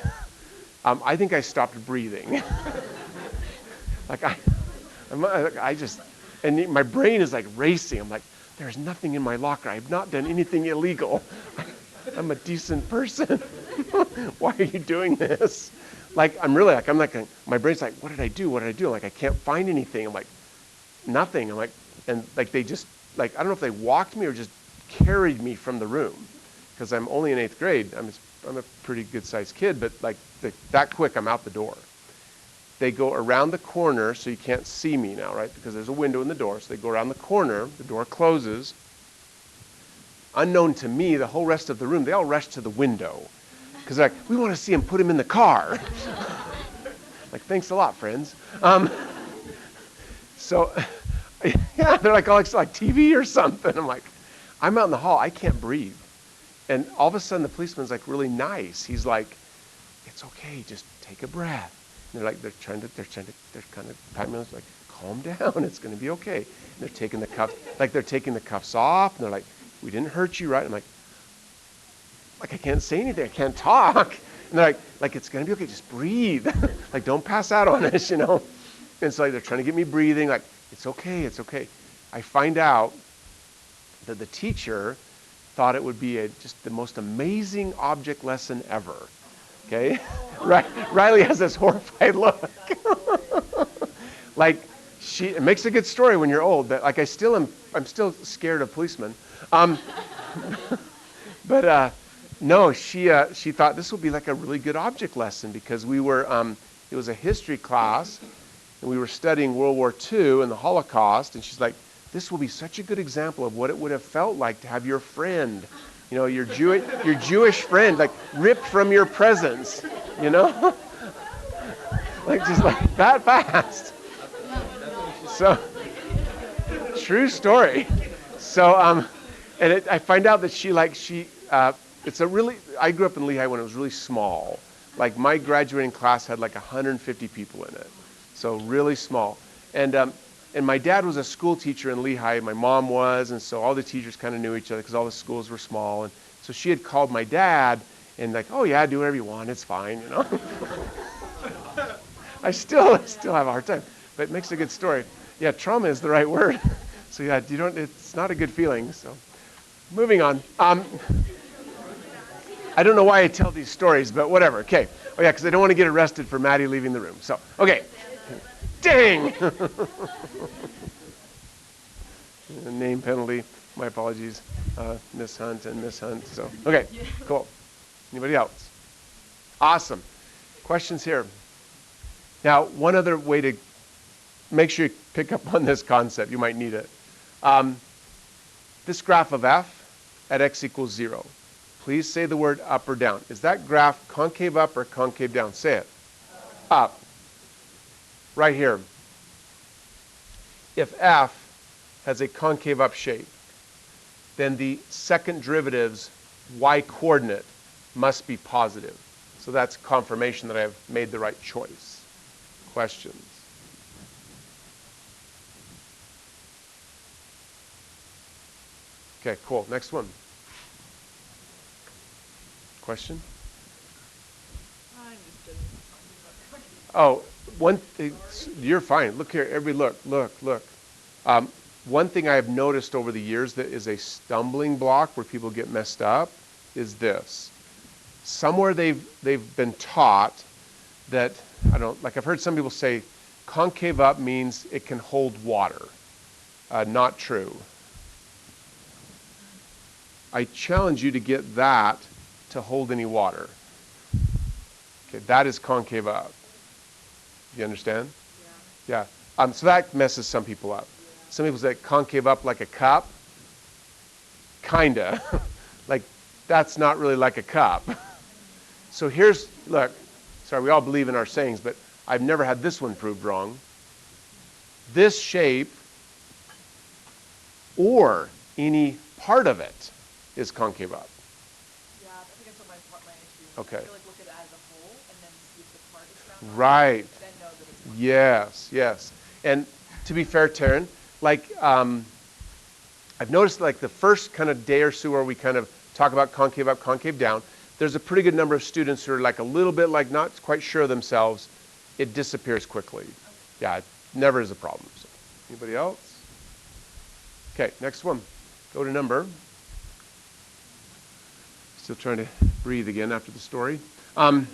I think I stopped breathing. Like I just, and my brain is like racing. I'm like, there's nothing in my locker. I've not done anything illegal. I'm a decent person. Why are you doing this? Like, I'm like, my brain's like, what did I do? What did I do? Like, I can't find anything. I'm like, nothing. I'm like, and like, they just, like, I don't know if they walked me or just carried me from the room. Because I'm only in 8th grade. I'm a pretty good-sized kid, but like, that quick, I'm out the door. They go around the corner, so you can't see me now, right? Because there's a window in the door. So they go around the corner, the door closes. Unknown to me, the whole rest of the room, they all rush to the window. Because they're like, we want to see him, put him in the car. Like, thanks a lot, friends. So, yeah, they're like, oh, it's like TV or something. I'm like, I'm out in the hall, I can't breathe. And all of a sudden, the policeman's like really nice. He's like, it's okay, just take a breath. And they're kind of patting me on, like, calm down, it's going to be okay. And they're taking the cuffs off, and they're like, we didn't hurt you, right? I'm like I can't say anything, I can't talk. And they're like it's going to be okay, just breathe. Like, don't pass out on us, And so they're trying to get me breathing, like, it's okay, it's okay. I find out that the teacher thought it would be just the most amazing object lesson ever. Okay? Riley has this horrified look. Like, it makes a good story when you're old, but like I'm still scared of policemen. But no, she thought this would be like a really good object lesson because we were, it was a history class, and we were studying World War II and the Holocaust, and she's like, this will be such a good example of what it would have felt like to have your friend, your Jewish friend, like ripped from your presence, you know, like just like that fast. So, true story. So, I find out that I grew up in Lehigh when it was really small. Like my graduating class had like 150 people in it. So really small. And my dad was a school teacher in Lehigh. My mom was, and so all the teachers kind of knew each other because all the schools were small. And so she had called my dad and like, oh yeah, do whatever you want, it's fine, I still have a hard time, but it makes a good story. Yeah, trauma is the right word. So yeah, it's not a good feeling. So moving on. I don't know why I tell these stories, but whatever. Okay. Oh yeah, because I don't want to get arrested for Maddie leaving the room. So okay. Dang. Name penalty. My apologies, Miss Hunt and Miss Hunt. So okay, cool. Anybody else? Awesome. Questions here. Now, one other way to make sure you pick up on this concept, you might need it. This graph of f at x equals 0. Please say the word up or down. Is that graph concave up or concave down? Say it. Up. Right here. If f has a concave up shape, then the second derivative's y-coordinate must be positive. So that's confirmation that I've made the right choice. Questions? Okay, cool. Next one. Question? Oh, one thing, you're fine. Look here, look. One thing I have noticed over the years that is a stumbling block where people get messed up is this. Somewhere they've been taught that, I've heard some people say concave up means it can hold water. Not true. I challenge you to get that to hold any water. Okay, that is concave up. You understand? Yeah. So that messes some people up. Some people say concave up like a cup. Kinda. Like, that's not really like a cup. So look, sorry, we all believe in our sayings, but I've never had this one proved wrong. This shape, or any part of it, is concave up. Yeah, I think that's what my issue. Okay. I feel like look at it as a whole and then see if the part is round. Right. Then know that it's Yes. And to be fair, Taryn, I've noticed like the first kind of day or so where we kind of talk about concave up, concave down, there's a pretty good number of students who are like a little bit like not quite sure of themselves. It disappears quickly. Okay. Yeah, it never is a problem. So, anybody else? Okay, next one. Go to number. Still trying to breathe again after the story. That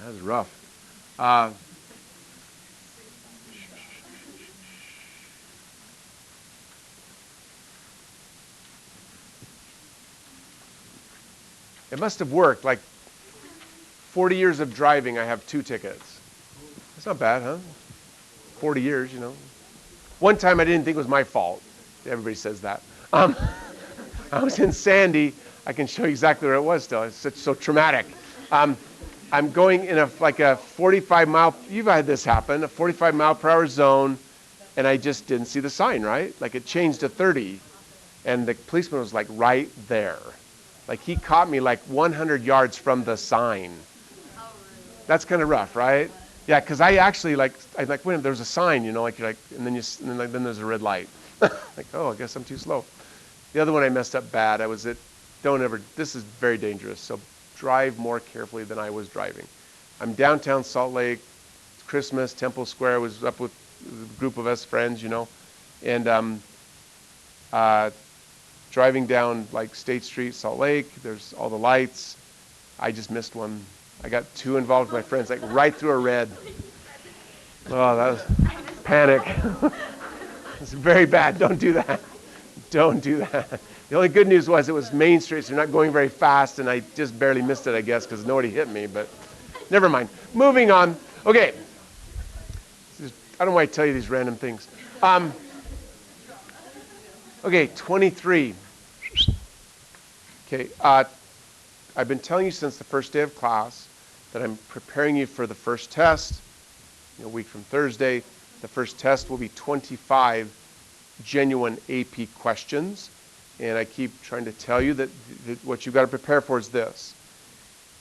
was rough. It must have worked. Like 40 years of driving, I have 2 tickets. That's not bad, huh? 40 years, One time I didn't think it was my fault. Everybody says that. I was in Sandy. I can show you exactly where it was still. It's so traumatic. I'm going in a 45 mile, you've had this happen, a 45 mile per hour zone, and I just didn't see the sign, right? Like it changed to 30, and the policeman was like right there. Like he caught me like 100 yards from the sign. That's kind of rough, right? Yeah, because I actually wait a minute, there's a sign, you're like, and then there's a red light. Like, oh, I guess I'm too slow. The other one I messed up bad. This is very dangerous, so drive more carefully than I was driving. I'm downtown Salt Lake, Christmas, Temple Square. I was up with a group of us friends, and driving down like State Street, Salt Lake. There's all the lights. I just missed one. I got too involved with my friends, like right through a red. Oh, that was panic. It's very bad. Don't do that. Don't do that. The only good news was it was Main Street, so you're not going very fast, and I just barely missed it, I guess, because nobody hit me, but never mind. Moving on. Okay. I don't know why I tell you these random things. Okay, 23. Okay, I've been telling you since the first day of class that I'm preparing you for the first test, a week from Thursday. The first test will be 25 genuine AP questions. And I keep trying to tell you that what you've got to prepare for is this.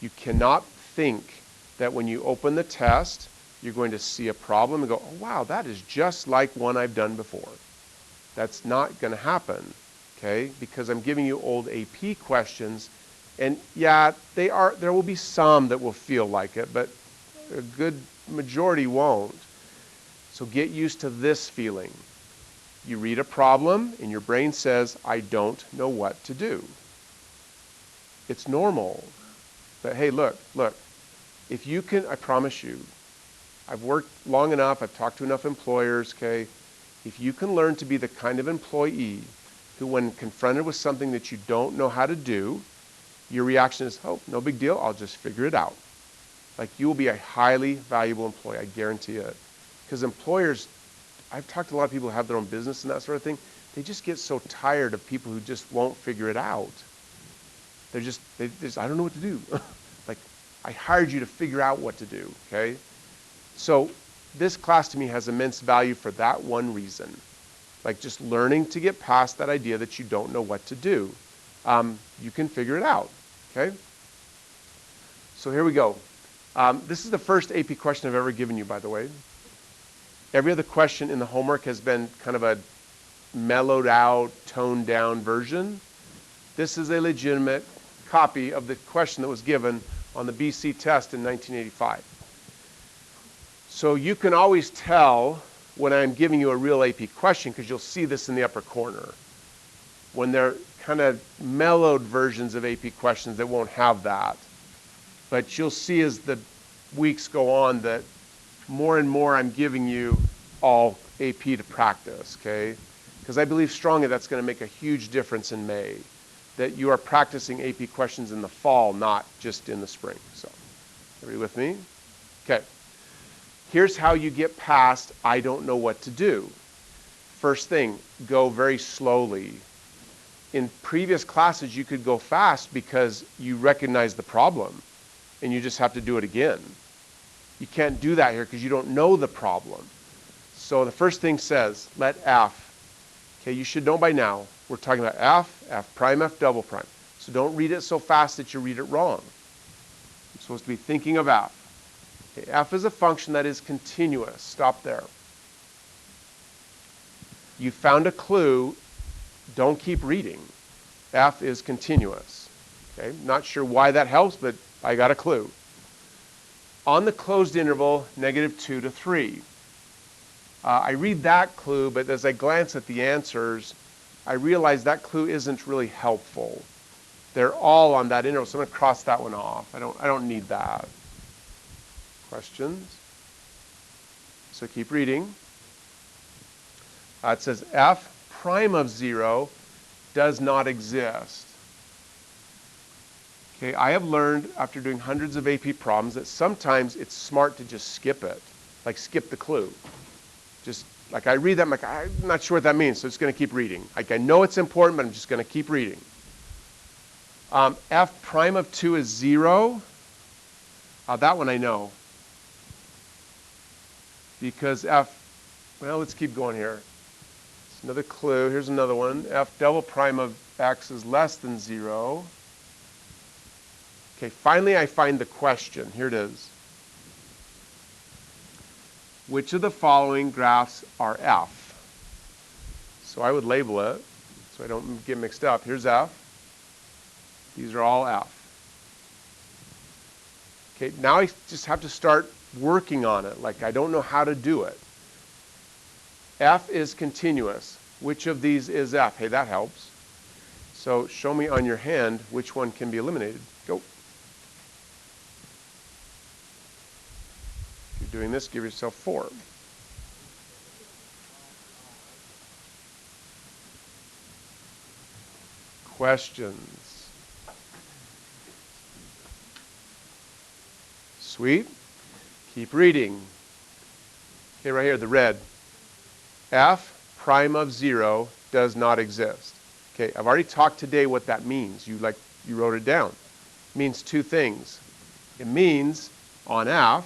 You cannot think that when you open the test, you're going to see a problem and go, oh, wow, that is just like one I've done before. That's not going to happen, okay? Because I'm giving you old AP questions. And yeah, there will be some that will feel like it, but a good majority won't. So get used to this feeling. You read a problem and your brain says, I don't know what to do. It's normal. But hey, look, if you can, I promise you, I've worked long enough, I've talked to enough employers, okay? If you can learn to be the kind of employee who, when confronted with something that you don't know how to do, your reaction is, oh, no big deal, I'll just figure it out. Like, you will be a highly valuable employee, I guarantee it. Because employers, I've talked to a lot of people who have their own business and that sort of thing, they just get so tired of people who just won't figure it out. They just, I don't know what to do. Like, I hired you to figure out what to do, okay? So this class to me has immense value for that one reason. Like, just learning to get past that idea that you don't know what to do. You can figure it out, okay? So here we go. This is the first AP question I've ever given you, by the way. Every other question in the homework has been kind of a mellowed out, toned down version. This is a legitimate copy of the question that was given on the BC test in 1985. So you can always tell when I'm giving you a real AP question because you'll see this in the upper corner. When they're kind of mellowed versions of AP questions that won't have that. But you'll see as the weeks go on that more and more I'm giving you all AP to practice, okay? Because I believe strongly that's going to make a huge difference in May. That you are practicing AP questions in the fall, not just in the spring. So, are you with me? Okay. Here's how you get past, I don't know what to do. First thing, go very slowly. In previous classes, you could go fast because you recognize the problem and you just have to do it again. You can't do that here because you don't know the problem. So the first thing says, let F. Okay, you should know by now, we're talking about F, F prime, F double prime. So don't read it so fast that you read it wrong. I'm supposed to be thinking of F. Okay, F is a function that is continuous. Stop there. You found a clue. Don't keep reading. F is continuous. Okay, not sure why that helps, but I got a clue. On the closed interval, -2 to 3. I read that clue, but as I glance at the answers, I realize that clue isn't really helpful. They're all on that interval, so I'm going to cross that one off. I don't need that. Questions? So keep reading. It says F prime of 0 does not exist. Okay, I have learned after doing hundreds of AP problems that sometimes it's smart to just skip it, like skip the clue. Just like I read that, I'm like, I'm not sure what that means, so I'm just going to keep reading. Like I know it's important, but I'm just going to keep reading. F prime of 2 is 0. That one I know. Because F, well, let's keep going here. It's another clue. Here's another one. F double prime of x is less than 0. Okay, finally I find the question. Here it is. Which of the following graphs are F? So I would label it so I don't get mixed up. Here's F. These are all F. Okay, now I just have to start working on it. Like I don't know how to do it. F is continuous. Which of these is F? Hey, that helps. So show me on your hand which one can be eliminated. Go. If you're doing this, give yourself 4. Questions? Sweet. Keep reading. Okay, right here, the red. F prime of 0 does not exist. Okay, I've already talked today what that means. You wrote it down. It means two things. It means on F,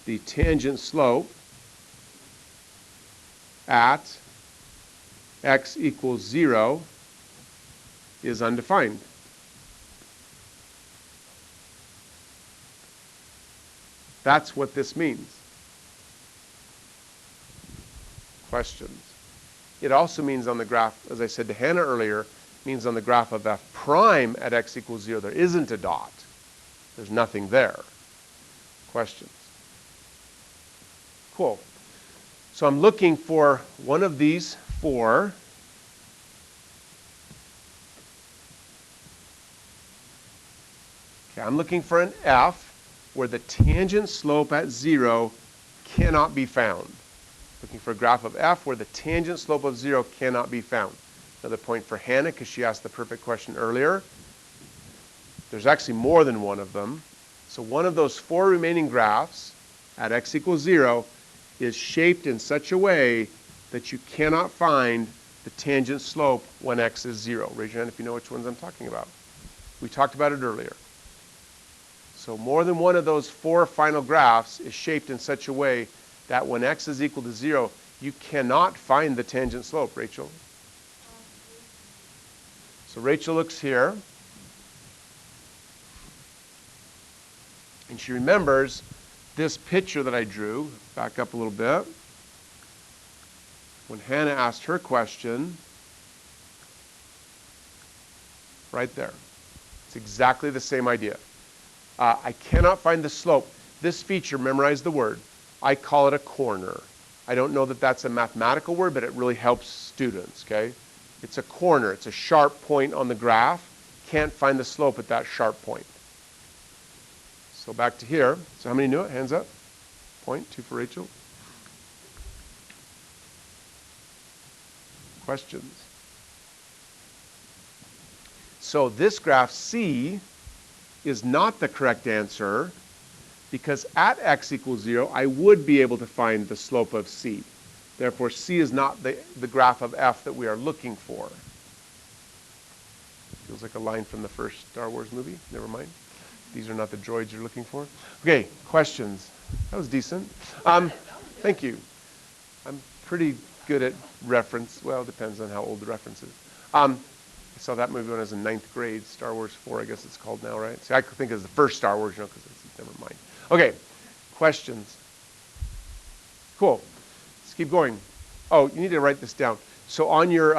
the tangent slope at x equals 0 is undefined. That's what this means. Questions? It also means on the graph, as I said to Hannah earlier, means on the graph of f prime at x equals 0, there isn't a dot. There's nothing there. Questions? Cool. So I'm looking for one of these four. Okay, I'm looking for an f where the tangent slope at 0 cannot be found. Looking for a graph of f where the tangent slope of 0 cannot be found. Another point for Hannah, because she asked the perfect question earlier. There's actually more than one of them. So one of those four remaining graphs at x equals 0 is shaped in such a way that you cannot find the tangent slope when x is 0. Raise your hand if you know which ones I'm talking about. We talked about it earlier. So more than one of those four final graphs is shaped in such a way that when x is equal to 0, you cannot find the tangent slope. Rachel? So Rachel looks here, and she remembers this picture that I drew. Back up a little bit. When Hannah asked her question, right there. It's exactly the same idea. I cannot find the slope. This feature, memorize the word. I call it a corner. I don't know that that's a mathematical word, but it really helps students, okay? It's a corner. It's a sharp point on the graph. Can't find the slope at that sharp point. So back to here. So how many knew it? Hands up. Point. 2 for Rachel. Questions? So this graph C is not the correct answer because at x equals 0, I would be able to find the slope of C. Therefore, C is not the graph of f that we are looking for. Feels like a line from the first Star Wars movie. Never mind. These are not the droids you're looking for. Okay, questions? That was decent. Thank you. I'm pretty good at reference. Well, it depends on how old the reference is. I saw that movie when I was in 9th grade, Star Wars 4, I guess it's called now, right? See, I think it's the first Star Wars, because it's never mind. Okay, questions? Cool. Let's keep going. Oh, you need to write this down. So on your,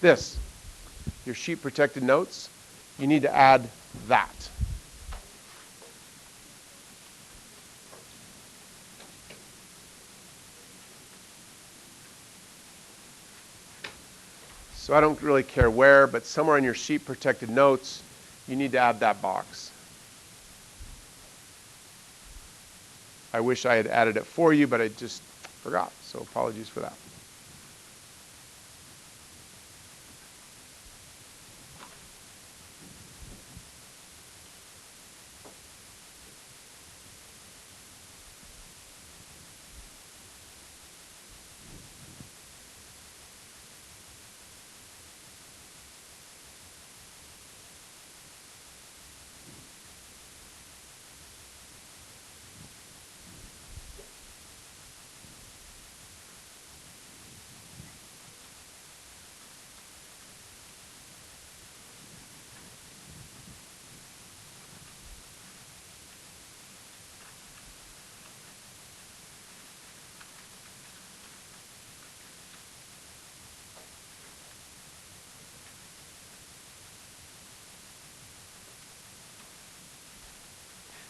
your sheet protected notes, you need to add that. So I don't really care where, but somewhere in your sheet protected notes, you need to add that box. I wish I had added it for you, but I just forgot, so apologies for that.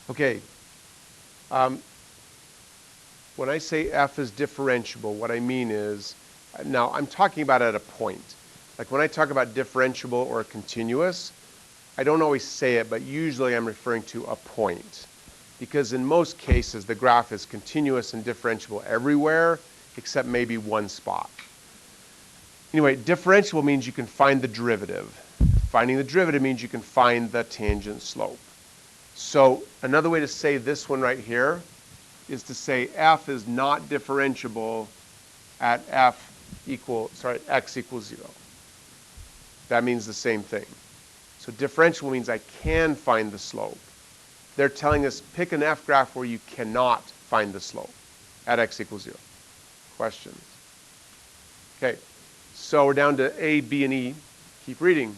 Okay. When I say f is differentiable, what I mean is, now I'm talking about at a point. Like when I talk about differentiable or continuous, I don't always say it, but usually I'm referring to a point. Because in most cases, the graph is continuous and differentiable everywhere, except maybe one spot. Anyway, differentiable means you can find the derivative. Finding the derivative means you can find the tangent slope. So another way to say this one right here is to say f is not differentiable at x equals 0. That means the same thing. So differentiable means I can find the slope. They're telling us pick an f graph where you cannot find the slope at x equals 0. Questions? Okay, so we're down to A, B, and E. Keep reading.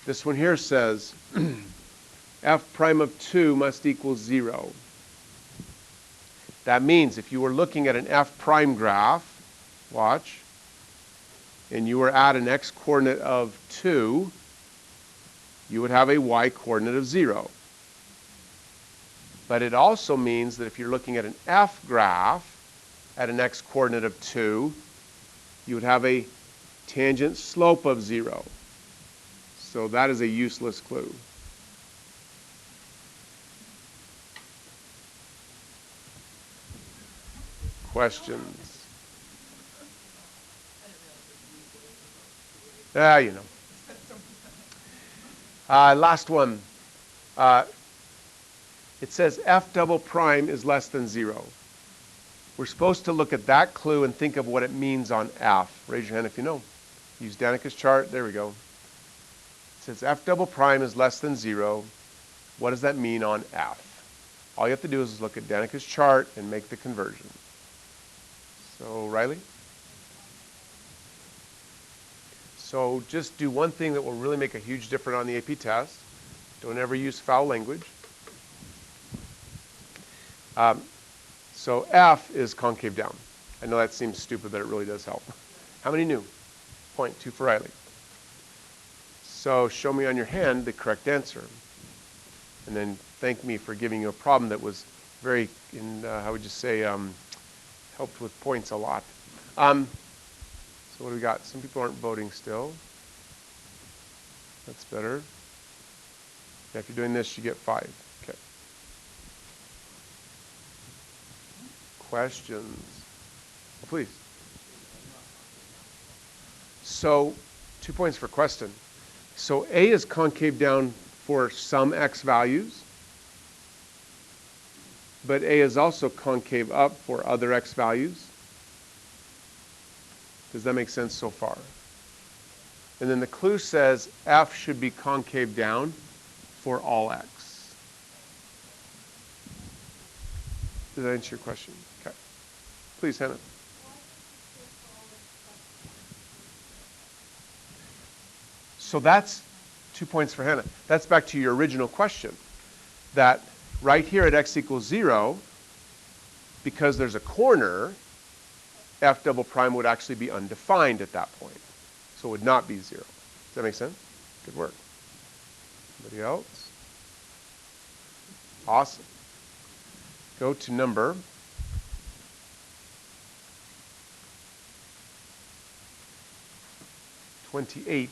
This one here says f prime of 2 must equal 0. That means if you were looking at an f prime graph, watch, and you were at an x coordinate of 2, you would have a y coordinate of 0. But it also means that if you're looking at an f graph at an x coordinate of 2, you would have a tangent slope of 0. So that is a useless clue. Questions? You know. Last one. It says f double prime is less than 0. We're supposed to look at that clue and think of what it means on f. Raise your hand if you know. Use Danica's chart. There we go. It says f double prime is less than 0. What does that mean on f? All you have to do is look at Danica's chart and make the conversion. So, Riley? So just do one thing that will really make a huge difference on the AP test. Don't ever use foul language. So F is concave down. I know that seems stupid, but it really does help. How many knew? Point 2 for Riley. So show me on your hand the correct answer. And then thank me for giving you a problem that was very, how would you say, helped with points a lot. So what do we got? Some people aren't voting still. That's better. Yeah, if you're doing this, you get 5. Okay. Questions? Oh, please. So 2 points for question. So A is concave down for some x values, but A is also concave up for other x values. Does that make sense so far? And then the clue says F should be concave down for all x. Does that answer your question? Okay. Please, Hannah. So that's 2 points for Hannah. That's back to your original question. That right here at x equals 0, because there's a corner, f double prime would actually be undefined at that point. So it would not be 0. Does that make sense? Good work. Anybody else? Awesome. Go to number 28.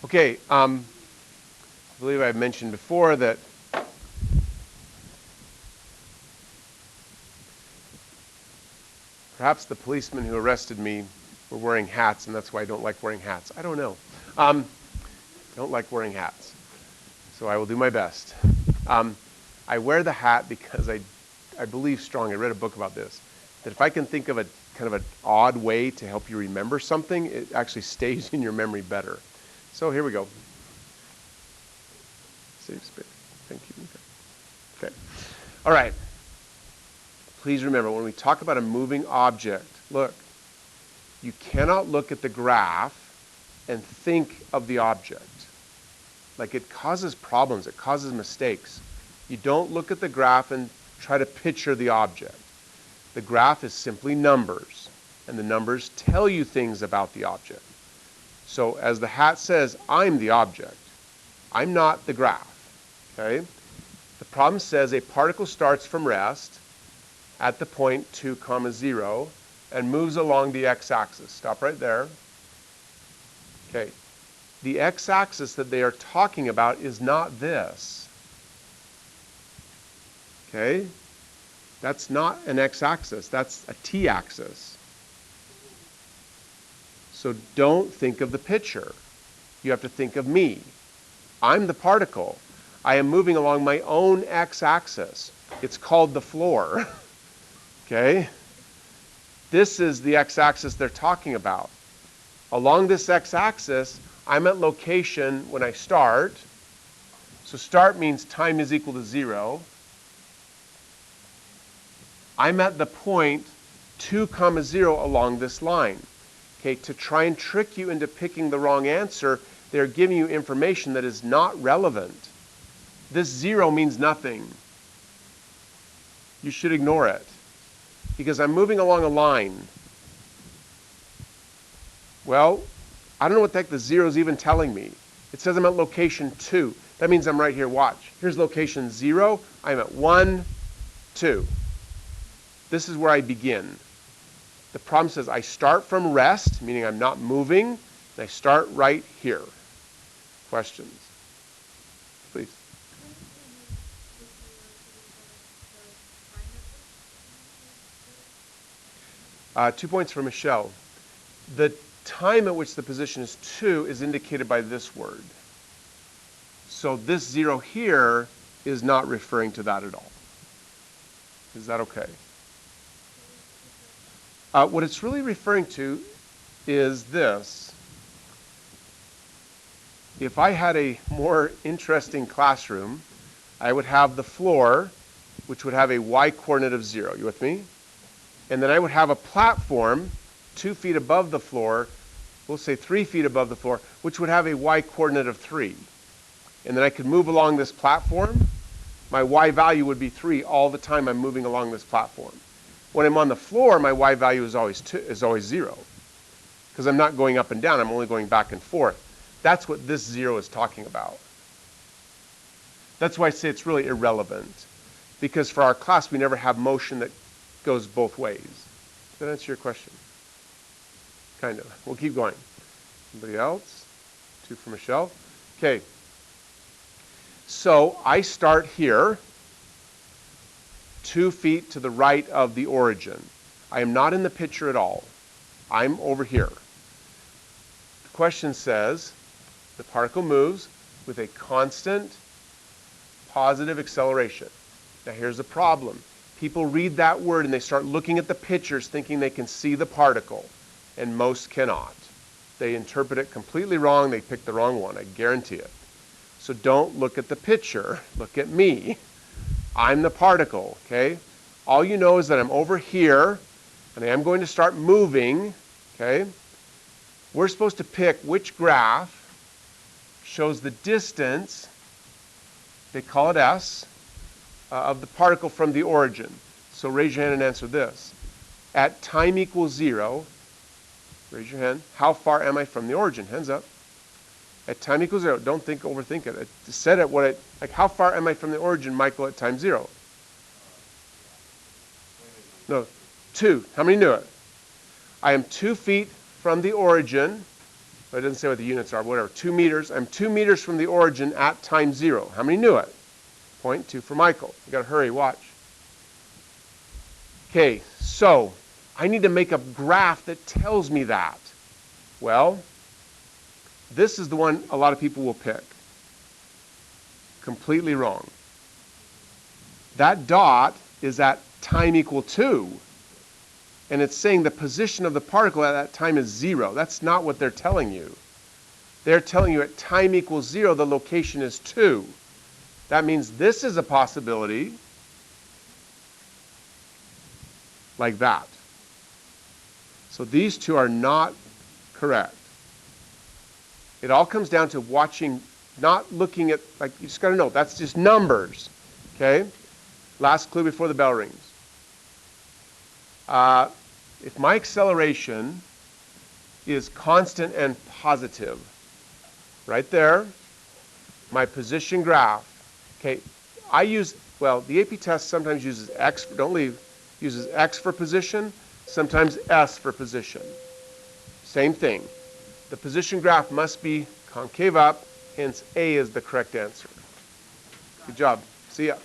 Okay, I believe I mentioned before that perhaps the policemen who arrested me were wearing hats, and that's why I don't like wearing hats. I don't know. Don't like wearing hats, so I will do my best. I wear the hat because I believe strongly, I read a book about this, that if I can think of a kind of an odd way to help you remember something, it actually stays in your memory better. So here we go. Safe space. Thank you. Okay. All right. Please remember, when we talk about a moving object, look, you cannot look at the graph and think of the object. Like, it causes problems. It causes mistakes. You don't look at the graph and try to picture the object. The graph is simply numbers, and the numbers tell you things about the object. So as the hat says, I'm the object. I'm not the graph. Okay? The problem says a particle starts from rest at the point 2, 0 and moves along the x-axis. Stop right there. Okay. The x-axis that they are talking about is not this. Okay? That's not an x-axis. That's a t-axis. So don't think of the picture. You have to think of me. I'm the particle. I am moving along my own x-axis. It's called the floor. Okay? This is the x-axis they're talking about. Along this x-axis, I'm at location when I start. So start means time is equal to 0. I'm at the point 2, 0 along this line. Okay, to try and trick you into picking the wrong answer, they're giving you information that is not relevant. This 0 means nothing. You should ignore it. Because I'm moving along a line. Well, I don't know what the heck the 0 is even telling me. It says I'm at location 2. That means I'm right here. Watch. Here's location 0. I'm at 1, 2. This is where I begin. The problem says I start from rest, meaning I'm not moving, and I start right here. Questions? Please. 2 points for Michelle. The time at which the position is 2 is indicated by this word. So this 0 here is not referring to that at all. Is that okay? What it's really referring to is this. If I had a more interesting classroom, I would have the floor, which would have a y-coordinate of 0. You with me? And then I would have a platform 2 feet above the floor, we'll say 3 feet above the floor, which would have a y-coordinate of 3. And then I could move along this platform. My y value would be 3 all the time I'm moving along this platform. When I'm on the floor, my y value is always 0. Because I'm not going up and down, I'm only going back and forth. That's what this 0 is talking about. That's why I say it's really irrelevant. Because for our class, we never have motion that goes both ways. Does that answer your question? Kind of. We'll keep going. Anybody else? 2 for Michelle. Okay. So I start here, 2 feet to the right of the origin. I am not in the picture at all. I'm over here. The question says, the particle moves with a constant positive acceleration. Now here's the problem. People read that word and they start looking at the pictures thinking they can see the particle, and most cannot. They interpret it completely wrong. They pick the wrong one, I guarantee it. So don't look at the picture. Look at me. I'm the particle, okay? All you know is that I'm over here, and I am going to start moving, okay? We're supposed to pick which graph shows the distance, they call it S, of the particle from the origin. So raise your hand and answer this. At time equals 0, raise your hand. How far am I from the origin? Hands up. At time equals 0. Don't overthink it. I said it like how far am I from the origin, Michael, at time 0? No, 2. How many knew it? I am 2 feet from the origin. It doesn't say what the units are, whatever. 2 meters. I'm 2 meters from the origin at time 0. How many knew it? Point 2 for Michael. You gotta hurry, watch. Okay, so I need to make a graph that tells me that. Well, this is the one a lot of people will pick. Completely wrong. That dot is at time equal 2. And it's saying the position of the particle at that time is 0. That's not what they're telling you. They're telling you at time equals 0, the location is 2. That means this is a possibility like that. So these two are not correct. It all comes down to watching, not looking at, like, you just got to know, that's just numbers. Okay? Last clue before the bell rings. If my acceleration is constant and positive, right there, my position graph, okay, the AP test sometimes uses X, uses X for position, sometimes S for position. Same thing. The position graph must be concave up, hence A is the correct answer. Good job. See ya.